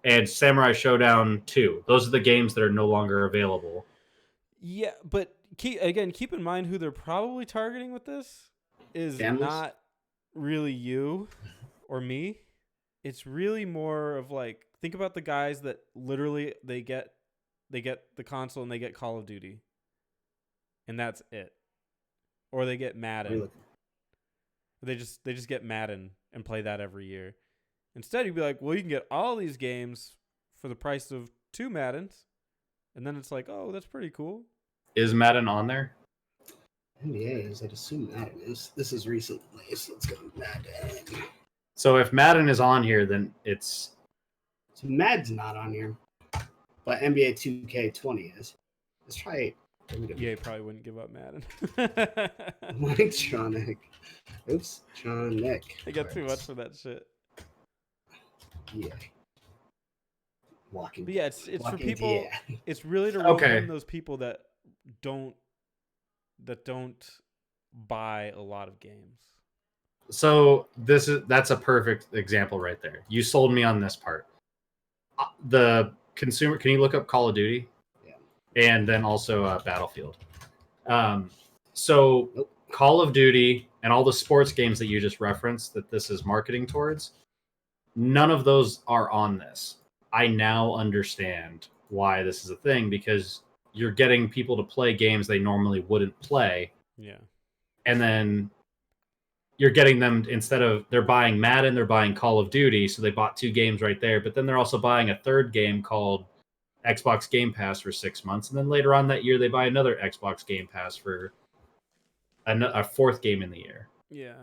and Samurai Showdown 2. Those are the games that are no longer available. Yeah, but keep in mind who they're probably targeting with this is not really you or me. It's really more of like, think about the guys that literally they get the console and they get Call of Duty. And that's it. Or they get Madden. They just get Madden and play that every year. Instead, you'd be like, well, you can get all these games for the price of 2 Maddens. And then it's like, oh, that's pretty cool. Is Madden on there? NBA is. I'd assume Madden is. This is recently, so let's go Madden. So if Madden is on here, then it's... So Madden's not on here. But NBA 2K20 is. Let's try... EA probably wouldn't give up Madden. Mike Tronic. Oops. Tronic. They got too much for that shit. Yeah. Walking. But yeah, it's for people. Yeah. It's really to reel in those people that don't buy a lot of games. So that's a perfect example right there. You sold me on this part. The consumer. Can you look up Call of Duty? And then also Battlefield. So Call of Duty and all the sports games that you just referenced that this is marketing towards, none of those are on this. I now understand why this is a thing, because you're getting people to play games they normally wouldn't play. Yeah. And then you're getting them, instead of they're buying Madden, they're buying Call of Duty. So they bought 2 games right there, but then they're also buying a third game called Xbox Game Pass for 6 months, and then later on that year they buy another Xbox Game Pass for a 4th game in the year. Yeah.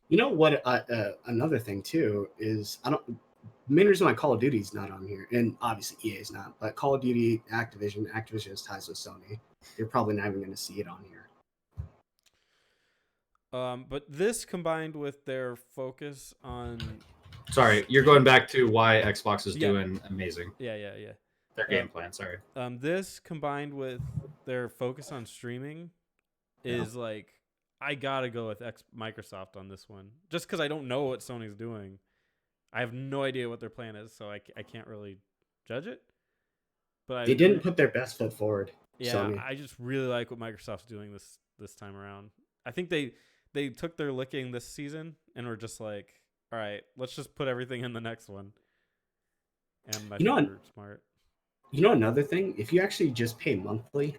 You know what? Another thing too is the main reason why Call of Duty is not on here, and obviously EA is not, but Call of Duty, Activision has ties with Sony. You're probably not even going to see it on here. But this combined with their focus on. Sorry, you're going back to why Xbox is doing amazing. Yeah. Their game plan, sorry. This combined with their focus on streaming is like, I gotta go with Microsoft on this one, just because I don't know what Sony's doing. I have no idea what their plan is, so I can't really judge it. But they didn't put their best foot forward. Yeah, Sony. I just really like what Microsoft's doing this time around. I think they took their licking this season and were just like, all right, let's just put everything in the next one. And I think they're smart. You know another thing? If you actually just pay monthly,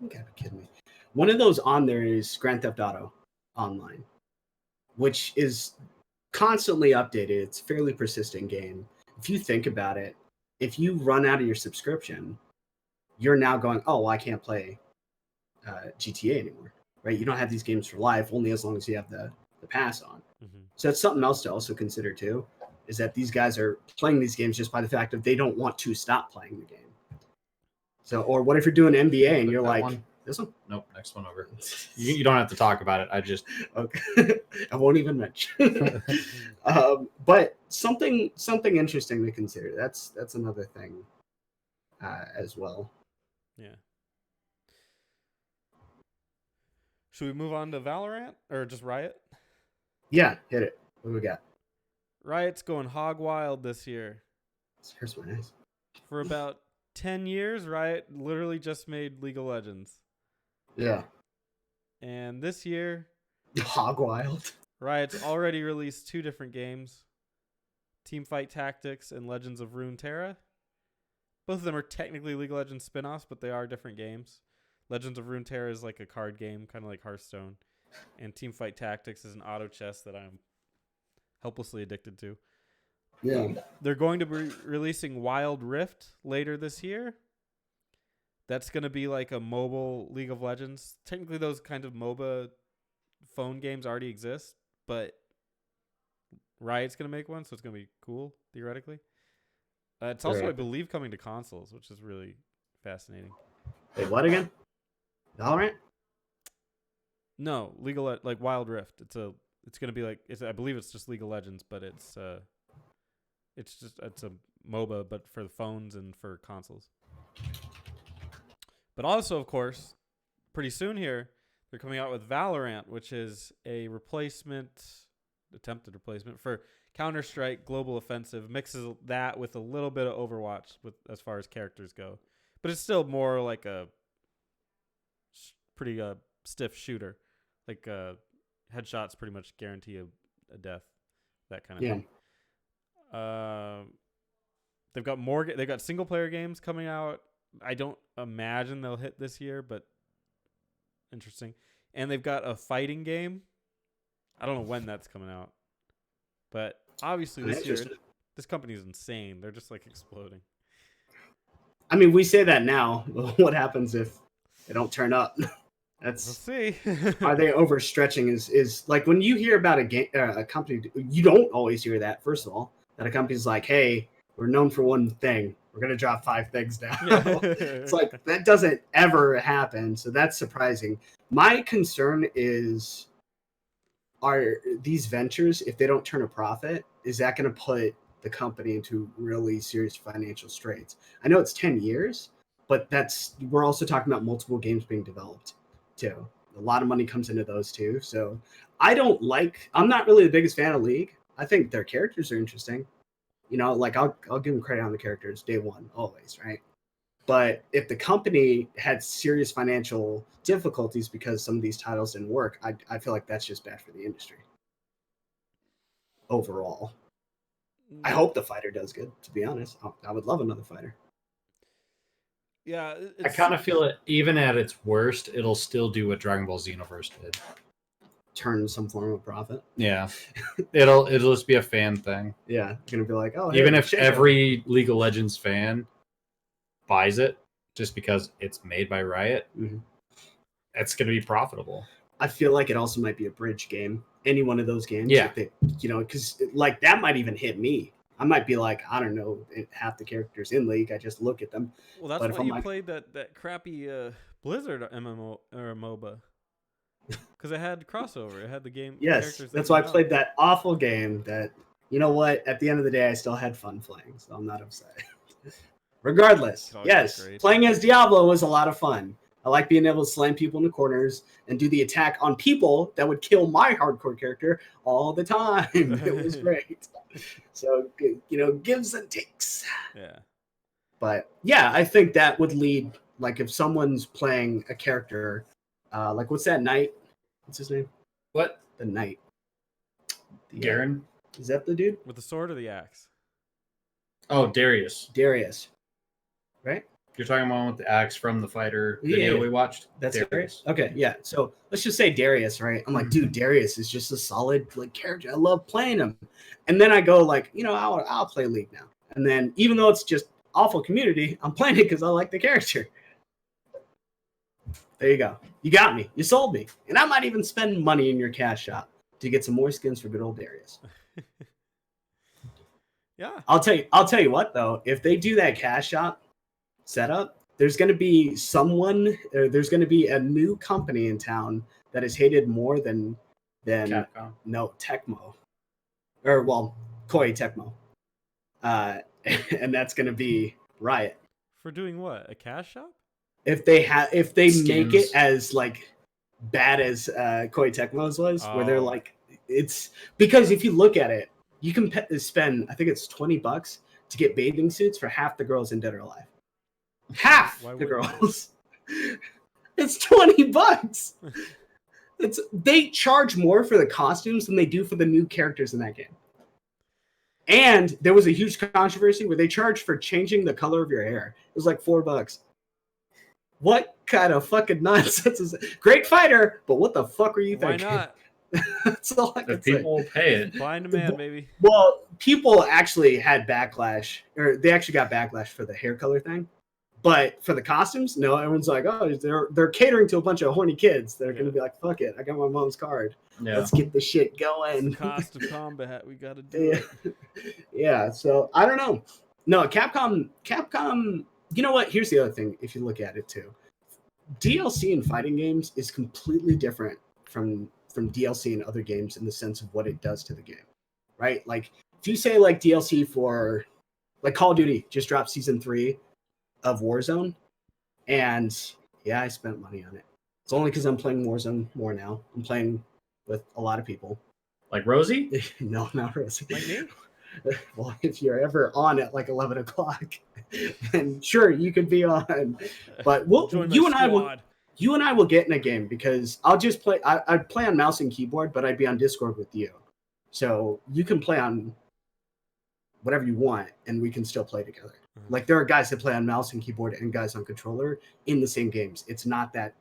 you gotta be kidding me. One of those on there is Grand Theft Auto Online, which is constantly updated. It's a fairly persistent game. If you think about it, if you run out of your subscription, you're now going, oh, well, I can't play GTA anymore, right? You don't have these games for life, only as long as you have the pass on. So that's something else to also consider too, is that these guys are playing these games just by the fact of they don't want to stop playing the game. So, or what if you're doing NBA and you're like, this one? Nope, next one over. You don't have to talk about it. I just okay. I won't even mention. But something interesting to consider. That's another thing as well. Yeah. Should we move on to Valorant or just Riot? Yeah, hit it. What do we got? Riot's going hog wild this year. Here's my eyes. For about 10 years, Riot literally just made League of Legends. Yeah. And this year, hog wild. Riot's already released 2 different games, Teamfight Tactics and Legends of Runeterra. Both of them are technically League of Legends spin-offs, but they are different games. Legends of Runeterra is like a card game, kind of like Hearthstone. And Teamfight Tactics is an auto chess that I'm helplessly addicted to. Yeah. They're going to be releasing Wild Rift later this year. That's going to be like a mobile League of Legends. Technically, those kind of MOBA phone games already exist, but Riot's going to make one, so it's going to be cool, theoretically. It's also, I believe, coming to consoles, which is really fascinating. Wait, what again? Valorant? No, like Wild Rift. It's going to be like I believe it's just League of Legends, but it's a MOBA, but for the phones and for consoles. But also, of course, pretty soon here, they're coming out with Valorant, which is a attempted replacement for Counter-Strike Global Offensive. Mixes that with a little bit of Overwatch as far as characters go. But it's still more like a pretty stiff shooter. Like headshots pretty much guarantee a death, that kind of thing. They've got single player games coming out. I don't imagine they'll hit this year, but interesting. And they've got a fighting game. I don't know when that's coming out, but obviously this year, this company is insane. They're just like exploding. I mean, we say that now. What happens if they don't turn up? We'll see. Are they overstretching? Is like when you hear about a company, you don't always hear that. First of all, that a company's like, hey, we're known for one thing. We're going to drop 5 things now. It's like, that doesn't ever happen. So that's surprising. My concern is, are these ventures, if they don't turn a profit, is that going to put the company into really serious financial straits? I know it's 10 years, but we're also talking about multiple games being developed too. A lot of money comes into those too. So I'm not really the biggest fan of League. I think their characters are interesting. You know, like I'll give them credit on the characters day one, always, right? But if the company had serious financial difficulties because some of these titles didn't work, I feel like that's just bad for the industry overall. I hope the fighter does good, to be honest. I would love another fighter. Yeah. I kind of feel it, even at its worst, it'll still do what Dragon Ball Xenoverse did. Turn some form of profit. Yeah. It'll just be a fan thing. Yeah. It's going to be like, oh, even if every League of Legends fan buys it just because it's made by Riot, it's going to be profitable. I feel like it also might be a bridge game. Any one of those games. Yeah. Because like that might even hit me. I might be like, I don't know, half the characters in League. I just look at them. Well, that's why you played that crappy Blizzard MMO or MOBA. Because it had crossover. It had the game. Yes, that's why I played that awful game that, you know what, at the end of the day, I still had fun playing, so I'm not upset. Regardless, yes, playing as Diablo was a lot of fun. I like being able to slam people in the corners and do the attack on people that would kill my hardcore character all the time. It was great. So, gives and takes. Yeah. But, yeah, I think that would lead, like, if someone's playing a character, like, what's that knight? What's his name? What? The knight. Garen? Is that the dude? With the sword or the axe? Oh, Darius. Right? You're talking about with the axe from the fighter video we watched? That's Darius. Okay, yeah. So let's just say Darius, right? I'm like, dude, Darius is just a solid character. I love playing him. And then I go like, I'll play League now. And then even though it's just awful community. I'm playing it because I like the character. There you go. You got me. You sold me. And I might even spend money in your cash shop to get some more skins for good old Darius. Yeah. I'll tell you what though, if they do that cash shop setup, there's going to be there's going to be a new company in town that is hated more than Capcom. No, Tecmo. Or well, Koei Tecmo. And that's going to be Riot. For doing what? A cash shop? If they Skins. make it as like bad as Koei Tecmo's was, where they're Oh. like, it's because if you look at it, you can spend, I think it's $20 to get bathing suits for half the girls in Dead or Alive. Half Why the wouldn't you? girls. It's $20. They charge more for the costumes than they do for the new characters in that game. And there was a huge controversy where they charged for changing the color of your hair. It was like $4. What kind of fucking nonsense is that? Great fighter, but what the fuck are you Why thinking? not? That's all I can If people say. will pay it. Supply and demand, baby. Well, people actually had backlash, or they actually got backlash for the hair color thing. But for the costumes, no, everyone's like, oh, they're catering to a bunch of horny kids that are going to be like, fuck it, I got my mom's card. Yeah. Let's get this shit It's going. the cost of combat. We got to do it. Yeah, so I don't know. No, Capcom, you know what? Here's the other thing, if you look at it too. DLC in fighting games is completely different from DLC in other games in the sense of what it does to the game, right? Like, if you say like DLC for, like Call of Duty just dropped Season 3 of Warzone, and yeah, I spent money on it. It's only because I'm playing Warzone more now. I'm playing with a lot of people. Like Rosie? No, not really. Like me? Well, if you're ever on at like 11 o'clock, then sure, you could be on. But Join my you and squad. I will get in a game because I'll just play. I'd play on mouse and keyboard, but I'd be on Discord with you. So you can play on whatever you want, and we can still play together. Like there are guys that play on mouse and keyboard and guys on controller in the same games. It's not that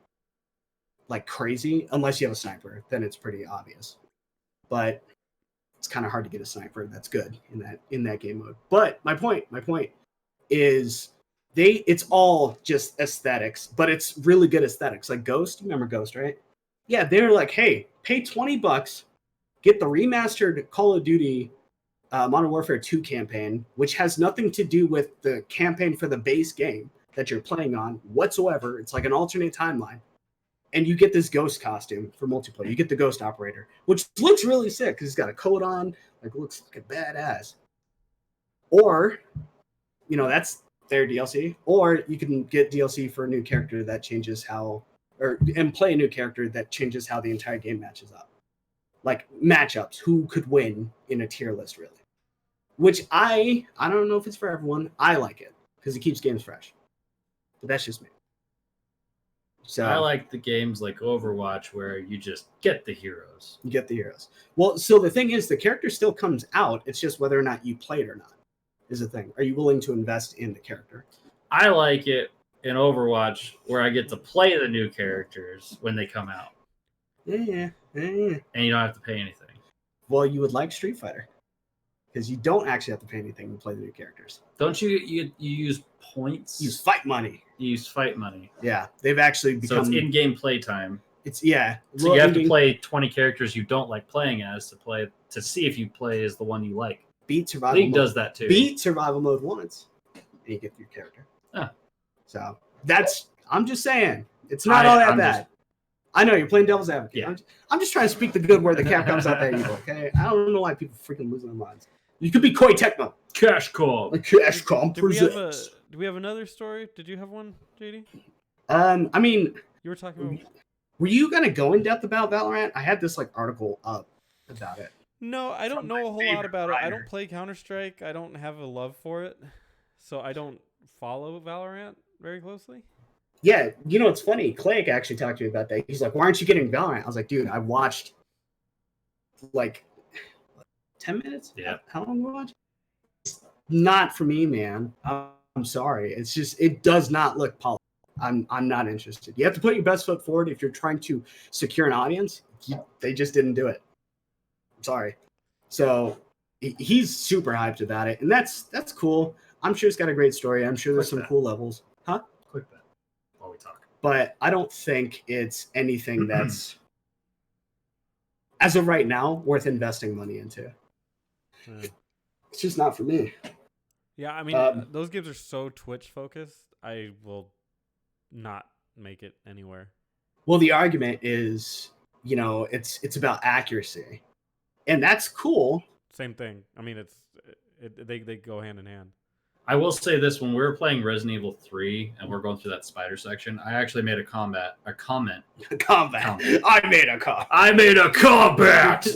like crazy unless you have a sniper. Then it's pretty obvious. But it's kind of hard to get a sniper that's good in that game mode. But my point is it's all just aesthetics, but it's really good aesthetics. Like Ghost, you remember Ghost, right? Yeah, they were like, hey, pay $20, get the remastered Call of Duty Modern Warfare 2 campaign, which has nothing to do with the campaign for the base game that you're playing on whatsoever. It's like an alternate timeline. And you get this Ghost costume for multiplayer. You get the Ghost operator, which looks really sick because he's got a coat on, like looks like a badass. Or, you know, that's their DLC. Or you can get DLC for a new character that changes and play a new character that changes how the entire game matches up. Like matchups, who could win in a tier list, really. Which I don't know if it's for everyone. I like it because it keeps games fresh. But that's just me. So I like the games like Overwatch where you just get the heroes. You get the heroes. Well, so the thing is, the character still comes out. It's just whether or not you play it or not is the thing. Are you willing to invest in the character? I like it in Overwatch where I get to play the new characters when they come out. Yeah. And you don't have to pay anything. Well, you would like Street Fighter because you don't actually have to pay anything to play the new characters. Don't you use points? You use fight money. You use fight money. Yeah, they've actually become. So it's in-game play time. It's yeah. So you have to play 20 characters you don't like playing as to see if you play as the one you like. Beat survival. League mode. does that too. Beat survival mode once, and you get your character. Oh. So I'm just saying, it's not all that bad. I know you're playing devil's advocate. Yeah. I'm just trying to speak the good word that Capcom's not that evil. Okay, I don't know why people freaking losing their minds. You could be Koei Tecmo. Cash call. Cash call Do presents. we have another story? Did you have one, JD? I mean, You were talking about. were you gonna go in depth about Valorant? I had this like article up about it. No, I don't From know my a whole lot favorite about it. I writer. don't play Counter-Strike. I don't have a love for it, so I don't follow Valorant very closely. Yeah, you know, it's funny. Clegg actually talked to me about that. He's like, why aren't you getting Valorant? I was like, dude, I watched like 10 minutes. Yeah. How long did I watch? It's not for me, man. I'm sorry. It's just, it does not look polished. I'm not interested. You have to put your best foot forward if you're trying to secure an audience. They just didn't do it. I'm sorry. So he's super hyped about it, and that's cool. I'm sure it's got a great story. I'm sure there's some that. cool levels. Huh? Click that while we talk. But I don't think it's anything that's, as of right now, worth investing money into. Yeah. It's just not for me. Yeah, I mean, those games are so Twitch focused. I will not make it anywhere. Well, the argument is, it's about accuracy, and that's cool. Same thing. I mean, they go hand in hand. I will say this: when we were playing Resident Evil 3 and we're going through that spider section, I actually made a comment. Combat. Combat. I made a comment. I made a combat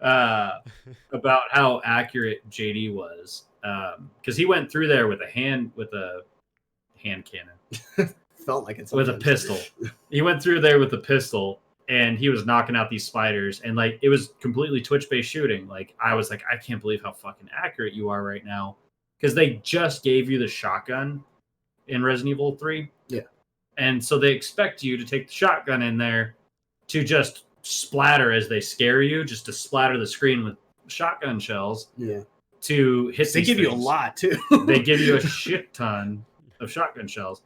about how accurate JD was, because he went through there with a hand cannon. Felt like it's with a pistol. He went through there with a pistol, and he was knocking out these spiders, and like it was completely Twitch-based shooting. Like I was like, I can't believe how fucking accurate you are right now, because they just gave you the shotgun in Resident Evil 3. Yeah, and so they expect you to take the shotgun in there to just splatter as they scare you, just to splatter the screen with shotgun shells. Yeah, to hit. They give you a lot too. They give you a shit ton of shotgun shells.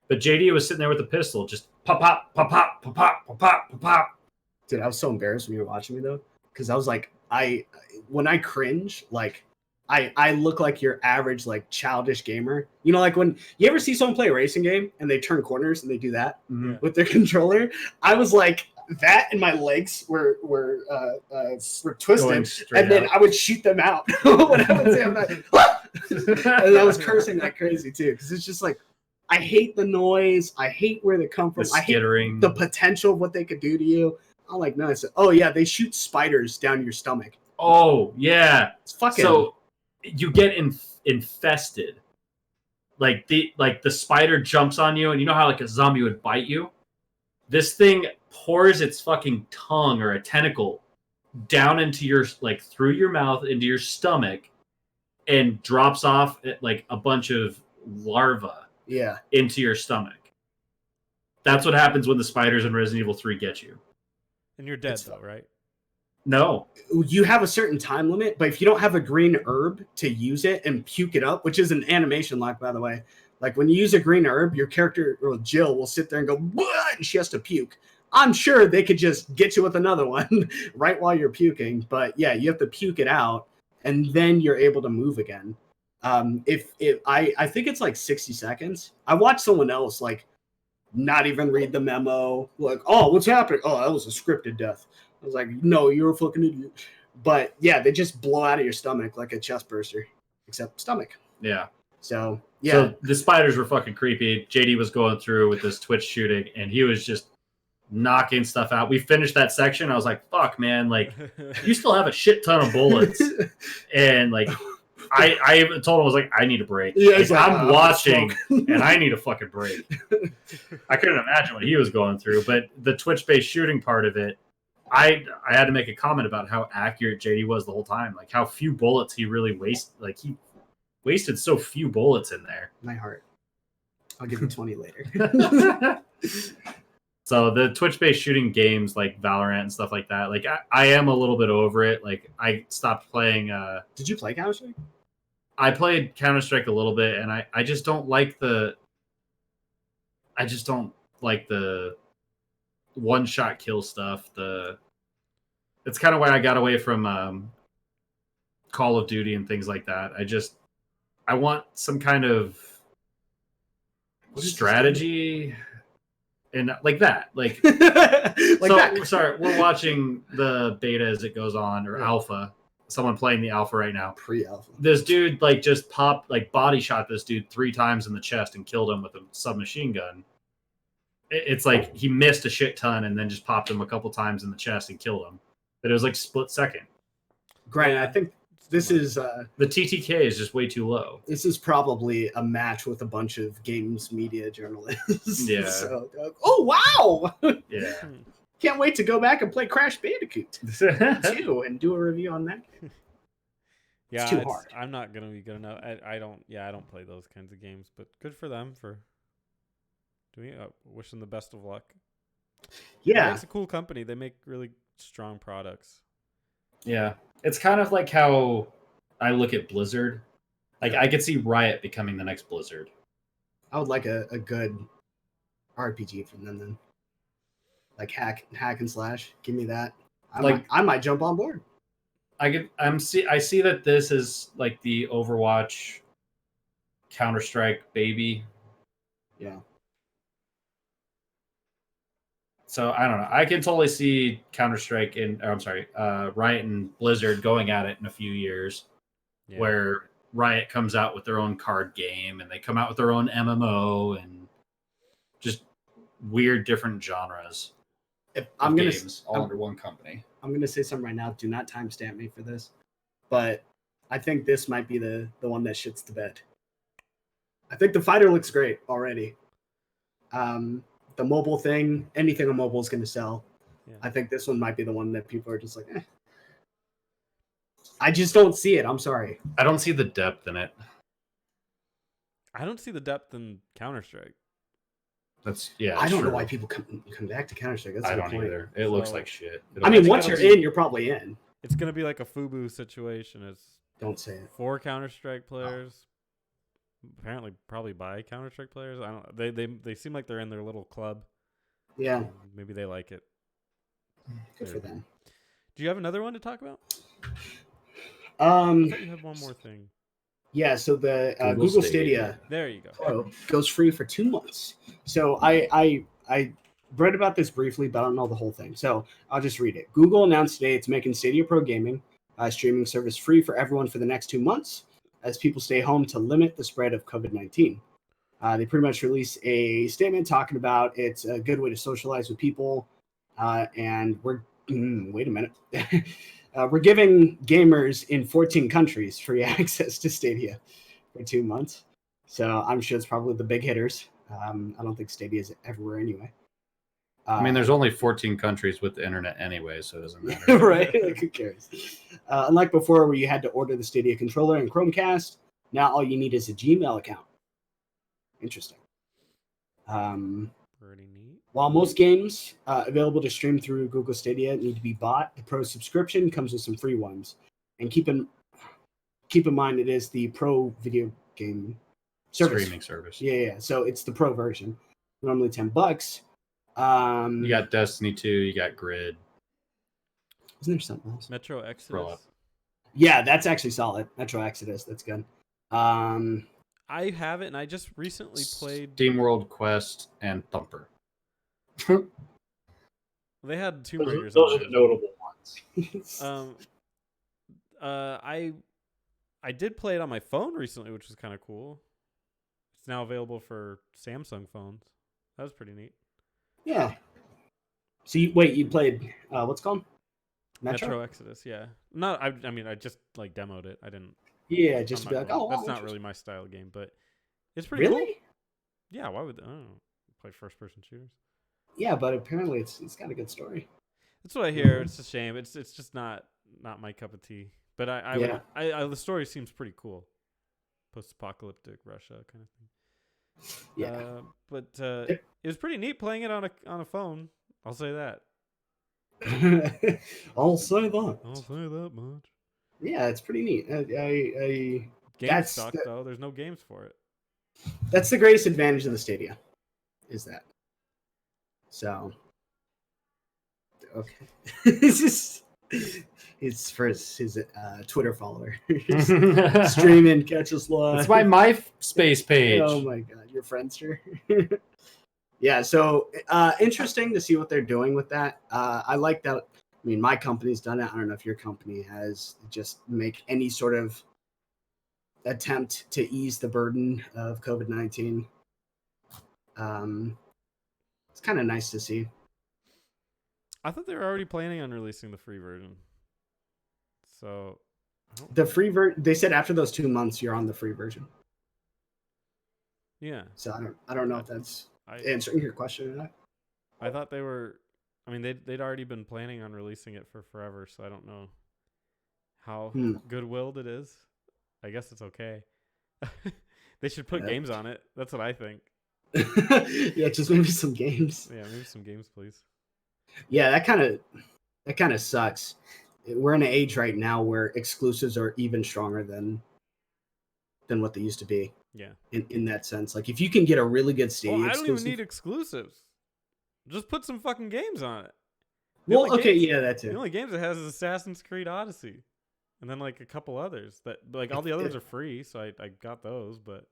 But JD was sitting there with a pistol, just pop, pop, pop, pop, pop, pop, pop, pop, pop. Dude, I was so embarrassed when you were watching me though, because I was like, when I cringe, like, I look like your average like childish gamer. You know, like when you ever see someone play a racing game and they turn corners and they do that with their controller. I was like that, and my legs were twisted, and then I would shoot them out when I would say I'm like, and I was cursing like crazy too, because it's just like. I hate the noise. I hate where they come from. I hate the potential of what they could do to you. I'm like, no. Oh yeah, they shoot spiders down your stomach. Oh yeah, it's fucking. So you get infested. Like the spider jumps on you, and you know how like a zombie would bite you. This thing pours its fucking tongue or a tentacle down into your through your mouth into your stomach, and drops off like a bunch of larvae. Yeah, into your stomach. That's what happens when the spiders in Resident Evil 3 get you. And you're dead though, right? No. You have a certain time limit, but if you don't have a green herb to use it and puke it up, which is an animation lock, by the way. Like when you use a green herb, your character, or Jill, will sit there and go, and she has to puke. I'm sure they could just get you with another one right while you're puking. But yeah, you have to puke it out, and then you're able to move again. I think it's like 60 seconds. I watched someone else like not even read the memo, like, oh, what's happening? Oh, that was a scripted death. I was like, no, you're a fucking idiot. But yeah, they just blow out of your stomach like a chest burster, except stomach. Yeah. So yeah. So the spiders were fucking creepy. JD was going through with this Twitch shooting, and he was just knocking stuff out. We finished that section. I was like, fuck, man, like you still have a shit ton of bullets. And like I told him, I was like, I need a break. Yeah, like, I'm watching and I need a fucking break. I couldn't imagine what he was going through, but the Twitch-based shooting part of it, I had to make a comment about how accurate JD was the whole time, like how few bullets he really wasted. Like he wasted so few bullets in there. My heart. I'll give you 20 later. So the Twitch-based shooting games like Valorant and stuff like that, like I am a little bit over it. Like I stopped playing. Did you play Counter-Strike? I played Counter-Strike a little bit, and I just don't like the. I just don't like the one-shot kill stuff. It's kind of why I got away from Call of Duty and things like that. I want some kind of strategy. And like that, like, Sorry, we're watching the beta as it goes on, or alpha. Someone playing the alpha right now. Pre-alpha. This dude like just body shot this dude 3 times in the chest and killed him with a submachine gun. It's like he missed a shit ton and then just popped him a couple times in the chest and killed him. But it was like split second. Granted, I think this is the TTK is just way too low. This is probably a match with a bunch of games media journalists. Yeah. So, oh wow! Yeah. Can't wait to go back and play Crash Bandicoot 2 and do a review on that. Yeah, it's too hard. I'm not gonna be good enough. I don't play those kinds of games, but good for them for doing it. Wish them the best of luck. Yeah, it's a cool company. They make really strong products. Yeah. It's kind of like how I look at Blizzard. Like I could see Riot becoming the next Blizzard. I would like a good RPG from them then. Like hack and slash. Give me that. I might jump on board. I see that this is like the Overwatch Counter-Strike baby. Yeah. So I don't know. I can totally see Counter-Strike Riot and Blizzard going at it in a few years, where Riot comes out with their own card game and they come out with their own MMO and just weird different genres. Games all under one company. I'm gonna say something right now. Do not timestamp me for this, but I think this might be the one that shits the bed. I think the fighter looks great already. The mobile thing, anything on mobile is going to sell. Yeah. I think this one might be the one that people are just like, eh. I just don't see it. I'm sorry. I don't see the depth in it. I don't see the depth in Counter-Strike. I don't know why people come back to Counter-Strike. That's I don't either. It looks like shit. Once you're in, you're probably in. It's going to be like a FUBU situation. Don't say it. 4 Counter-Strike players. Apparently probably by Counter-Strike players. I don't. They seem like they're in their little club. Yeah. Maybe they like it. Good for them. Do you have another one to talk about? I thought you had one more thing. Yeah, so the Google Stadia there you go. Pro goes free for 2 months. So I read about this briefly, but I don't know the whole thing. So I'll just read it. Google announced today it's making Stadia Pro gaming streaming service free for everyone for the next 2 months as people stay home to limit the spread of COVID-19. They pretty much released a statement talking about it's a good way to socialize with people. And wait a minute. We're giving gamers in 14 countries free access to Stadia for 2 months. So I'm sure it's probably the big hitters. I don't think Stadia is everywhere anyway. I mean, there's only 14 countries with the internet anyway, so it doesn't matter. Right? Like, who cares? Unlike before, where you had to order the Stadia controller and Chromecast, now all you need is a Gmail account. Interesting. Pretty neat. While most games available to stream through Google Stadia need to be bought, the Pro subscription comes with some free ones. And keep in mind, it is the Pro video game service. Streaming service. Yeah. So it's the Pro version. Normally $10. You got Destiny 2, you got Grid. Isn't there something else? Metro Exodus. Yeah, that's actually solid. Metro Exodus, that's good. I have it, and I just recently played SteamWorld Quest and Thumper. They had Tomb Raiders. Those are the notable ones. I did play it on my phone recently, which was kind of cool. It's now available for Samsung phones. That was pretty neat. Yeah. So you played what's it called? Metro Exodus, yeah. No, I mean I just like demoed it. I didn't. Yeah, just to be like, that's not really my style of game, but it's pretty cool. Yeah, why would I don't know, play first person shooters? Yeah, but apparently it's got a good story. That's what I hear. It's a shame. It's just not my cup of tea. But I the story seems pretty cool. Post-apocalyptic Russia kind of thing. Yeah. But it was pretty neat playing it on a phone. I'll say that. I'll say that much. Yeah, it's pretty neat. GameStop though, there's no games for it. That's the greatest advantage of the Stadia, is that. So, okay. It's for his Twitter follower. Streaming, catch us live. It's my MySpace page. Oh my god, your Friendster. Yeah, so interesting to see what they're doing with that. I like that. I mean, my company's done it. I don't know if your company has. Just make any sort of attempt to ease the burden of COVID-19. It's kind of nice to see. I thought they were already planning on releasing the free version. So the free version, they said after those 2 months, you're on the free version. Yeah. So I don't know if that's answering your question or not. I thought they were. I mean, they'd already been planning on releasing it for forever, so I don't know how good-willed it is. I guess it's okay. They should put games on it. That's what I think. Yeah, just maybe some games. Yeah, maybe some games, please. Yeah, that kind of sucks. We're in an age right now where exclusives are even stronger than than what they used to be. Yeah. In that sense, like if you can get a really good Stadia Well, I don't even exclusive, need exclusives. Just put some fucking games on it. well, okay, games, yeah, that The too. only games it has is Assassin's Creed Odyssey, and then like a couple others that like all the other ones are free, so I got those. But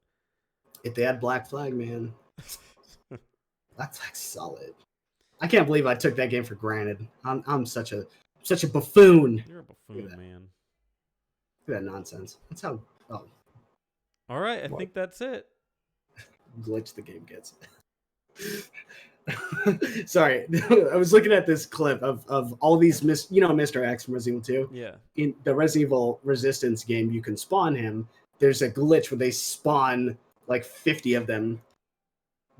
If they had Black Flag, man, Black Flag's solid. I can't believe I took that game for granted. I'm such a buffoon. you're a buffoon, man. Look at that nonsense. That's how All right, I What? think that's it. glitched the game gets. Sorry, I was looking at this clip of all these Mr. X from Resident Evil 2. Yeah. In the Resident Evil Resistance game, you can spawn him. There's a glitch where they spawn like 50 of them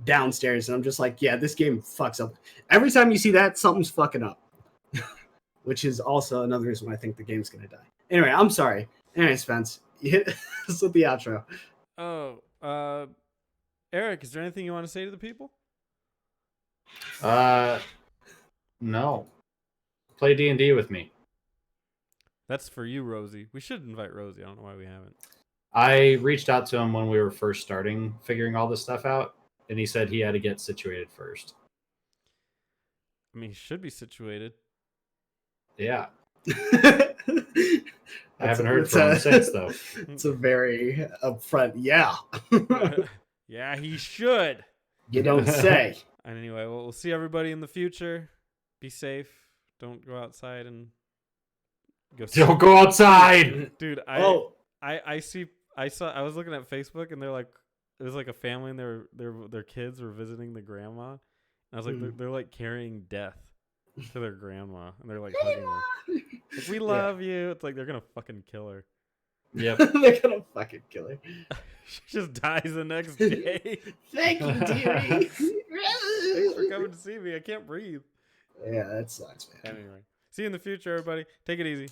downstairs, and I'm just like, yeah, this game fucks up. Every time you see that, something's fucking up. Which is also another reason why I think the game's gonna die. Anyway, I'm sorry. Anyway, Spence, you hit us with the outro. Oh, Eric, is there anything you want to say to the people? No. Play D&D with me. That's for you, Rosie. We should invite Rosie. I don't know why we haven't. I reached out to him when we were first starting figuring all this stuff out, and he said he had to get situated first. I mean, he should be situated. Yeah. I haven't heard from him since, though. It's a very upfront, yeah. Yeah, he should. You don't say. And anyway, we'll see everybody in the future. Be safe. Don't go outside and go. Don't go outside. Dude, I was looking at Facebook and they're like, it was like a family and their kids were visiting the grandma. And I was like, they're like carrying death to their grandma and they're like hugging her. Like, we love you. It's like they're gonna fucking kill her. Yep. They're gonna fucking kill her. She just dies the next day. Thank you, dearie. Thanks for coming to see me. I can't breathe. Yeah, that sucks, man. Anyway, see you in the future, everybody. Take it easy.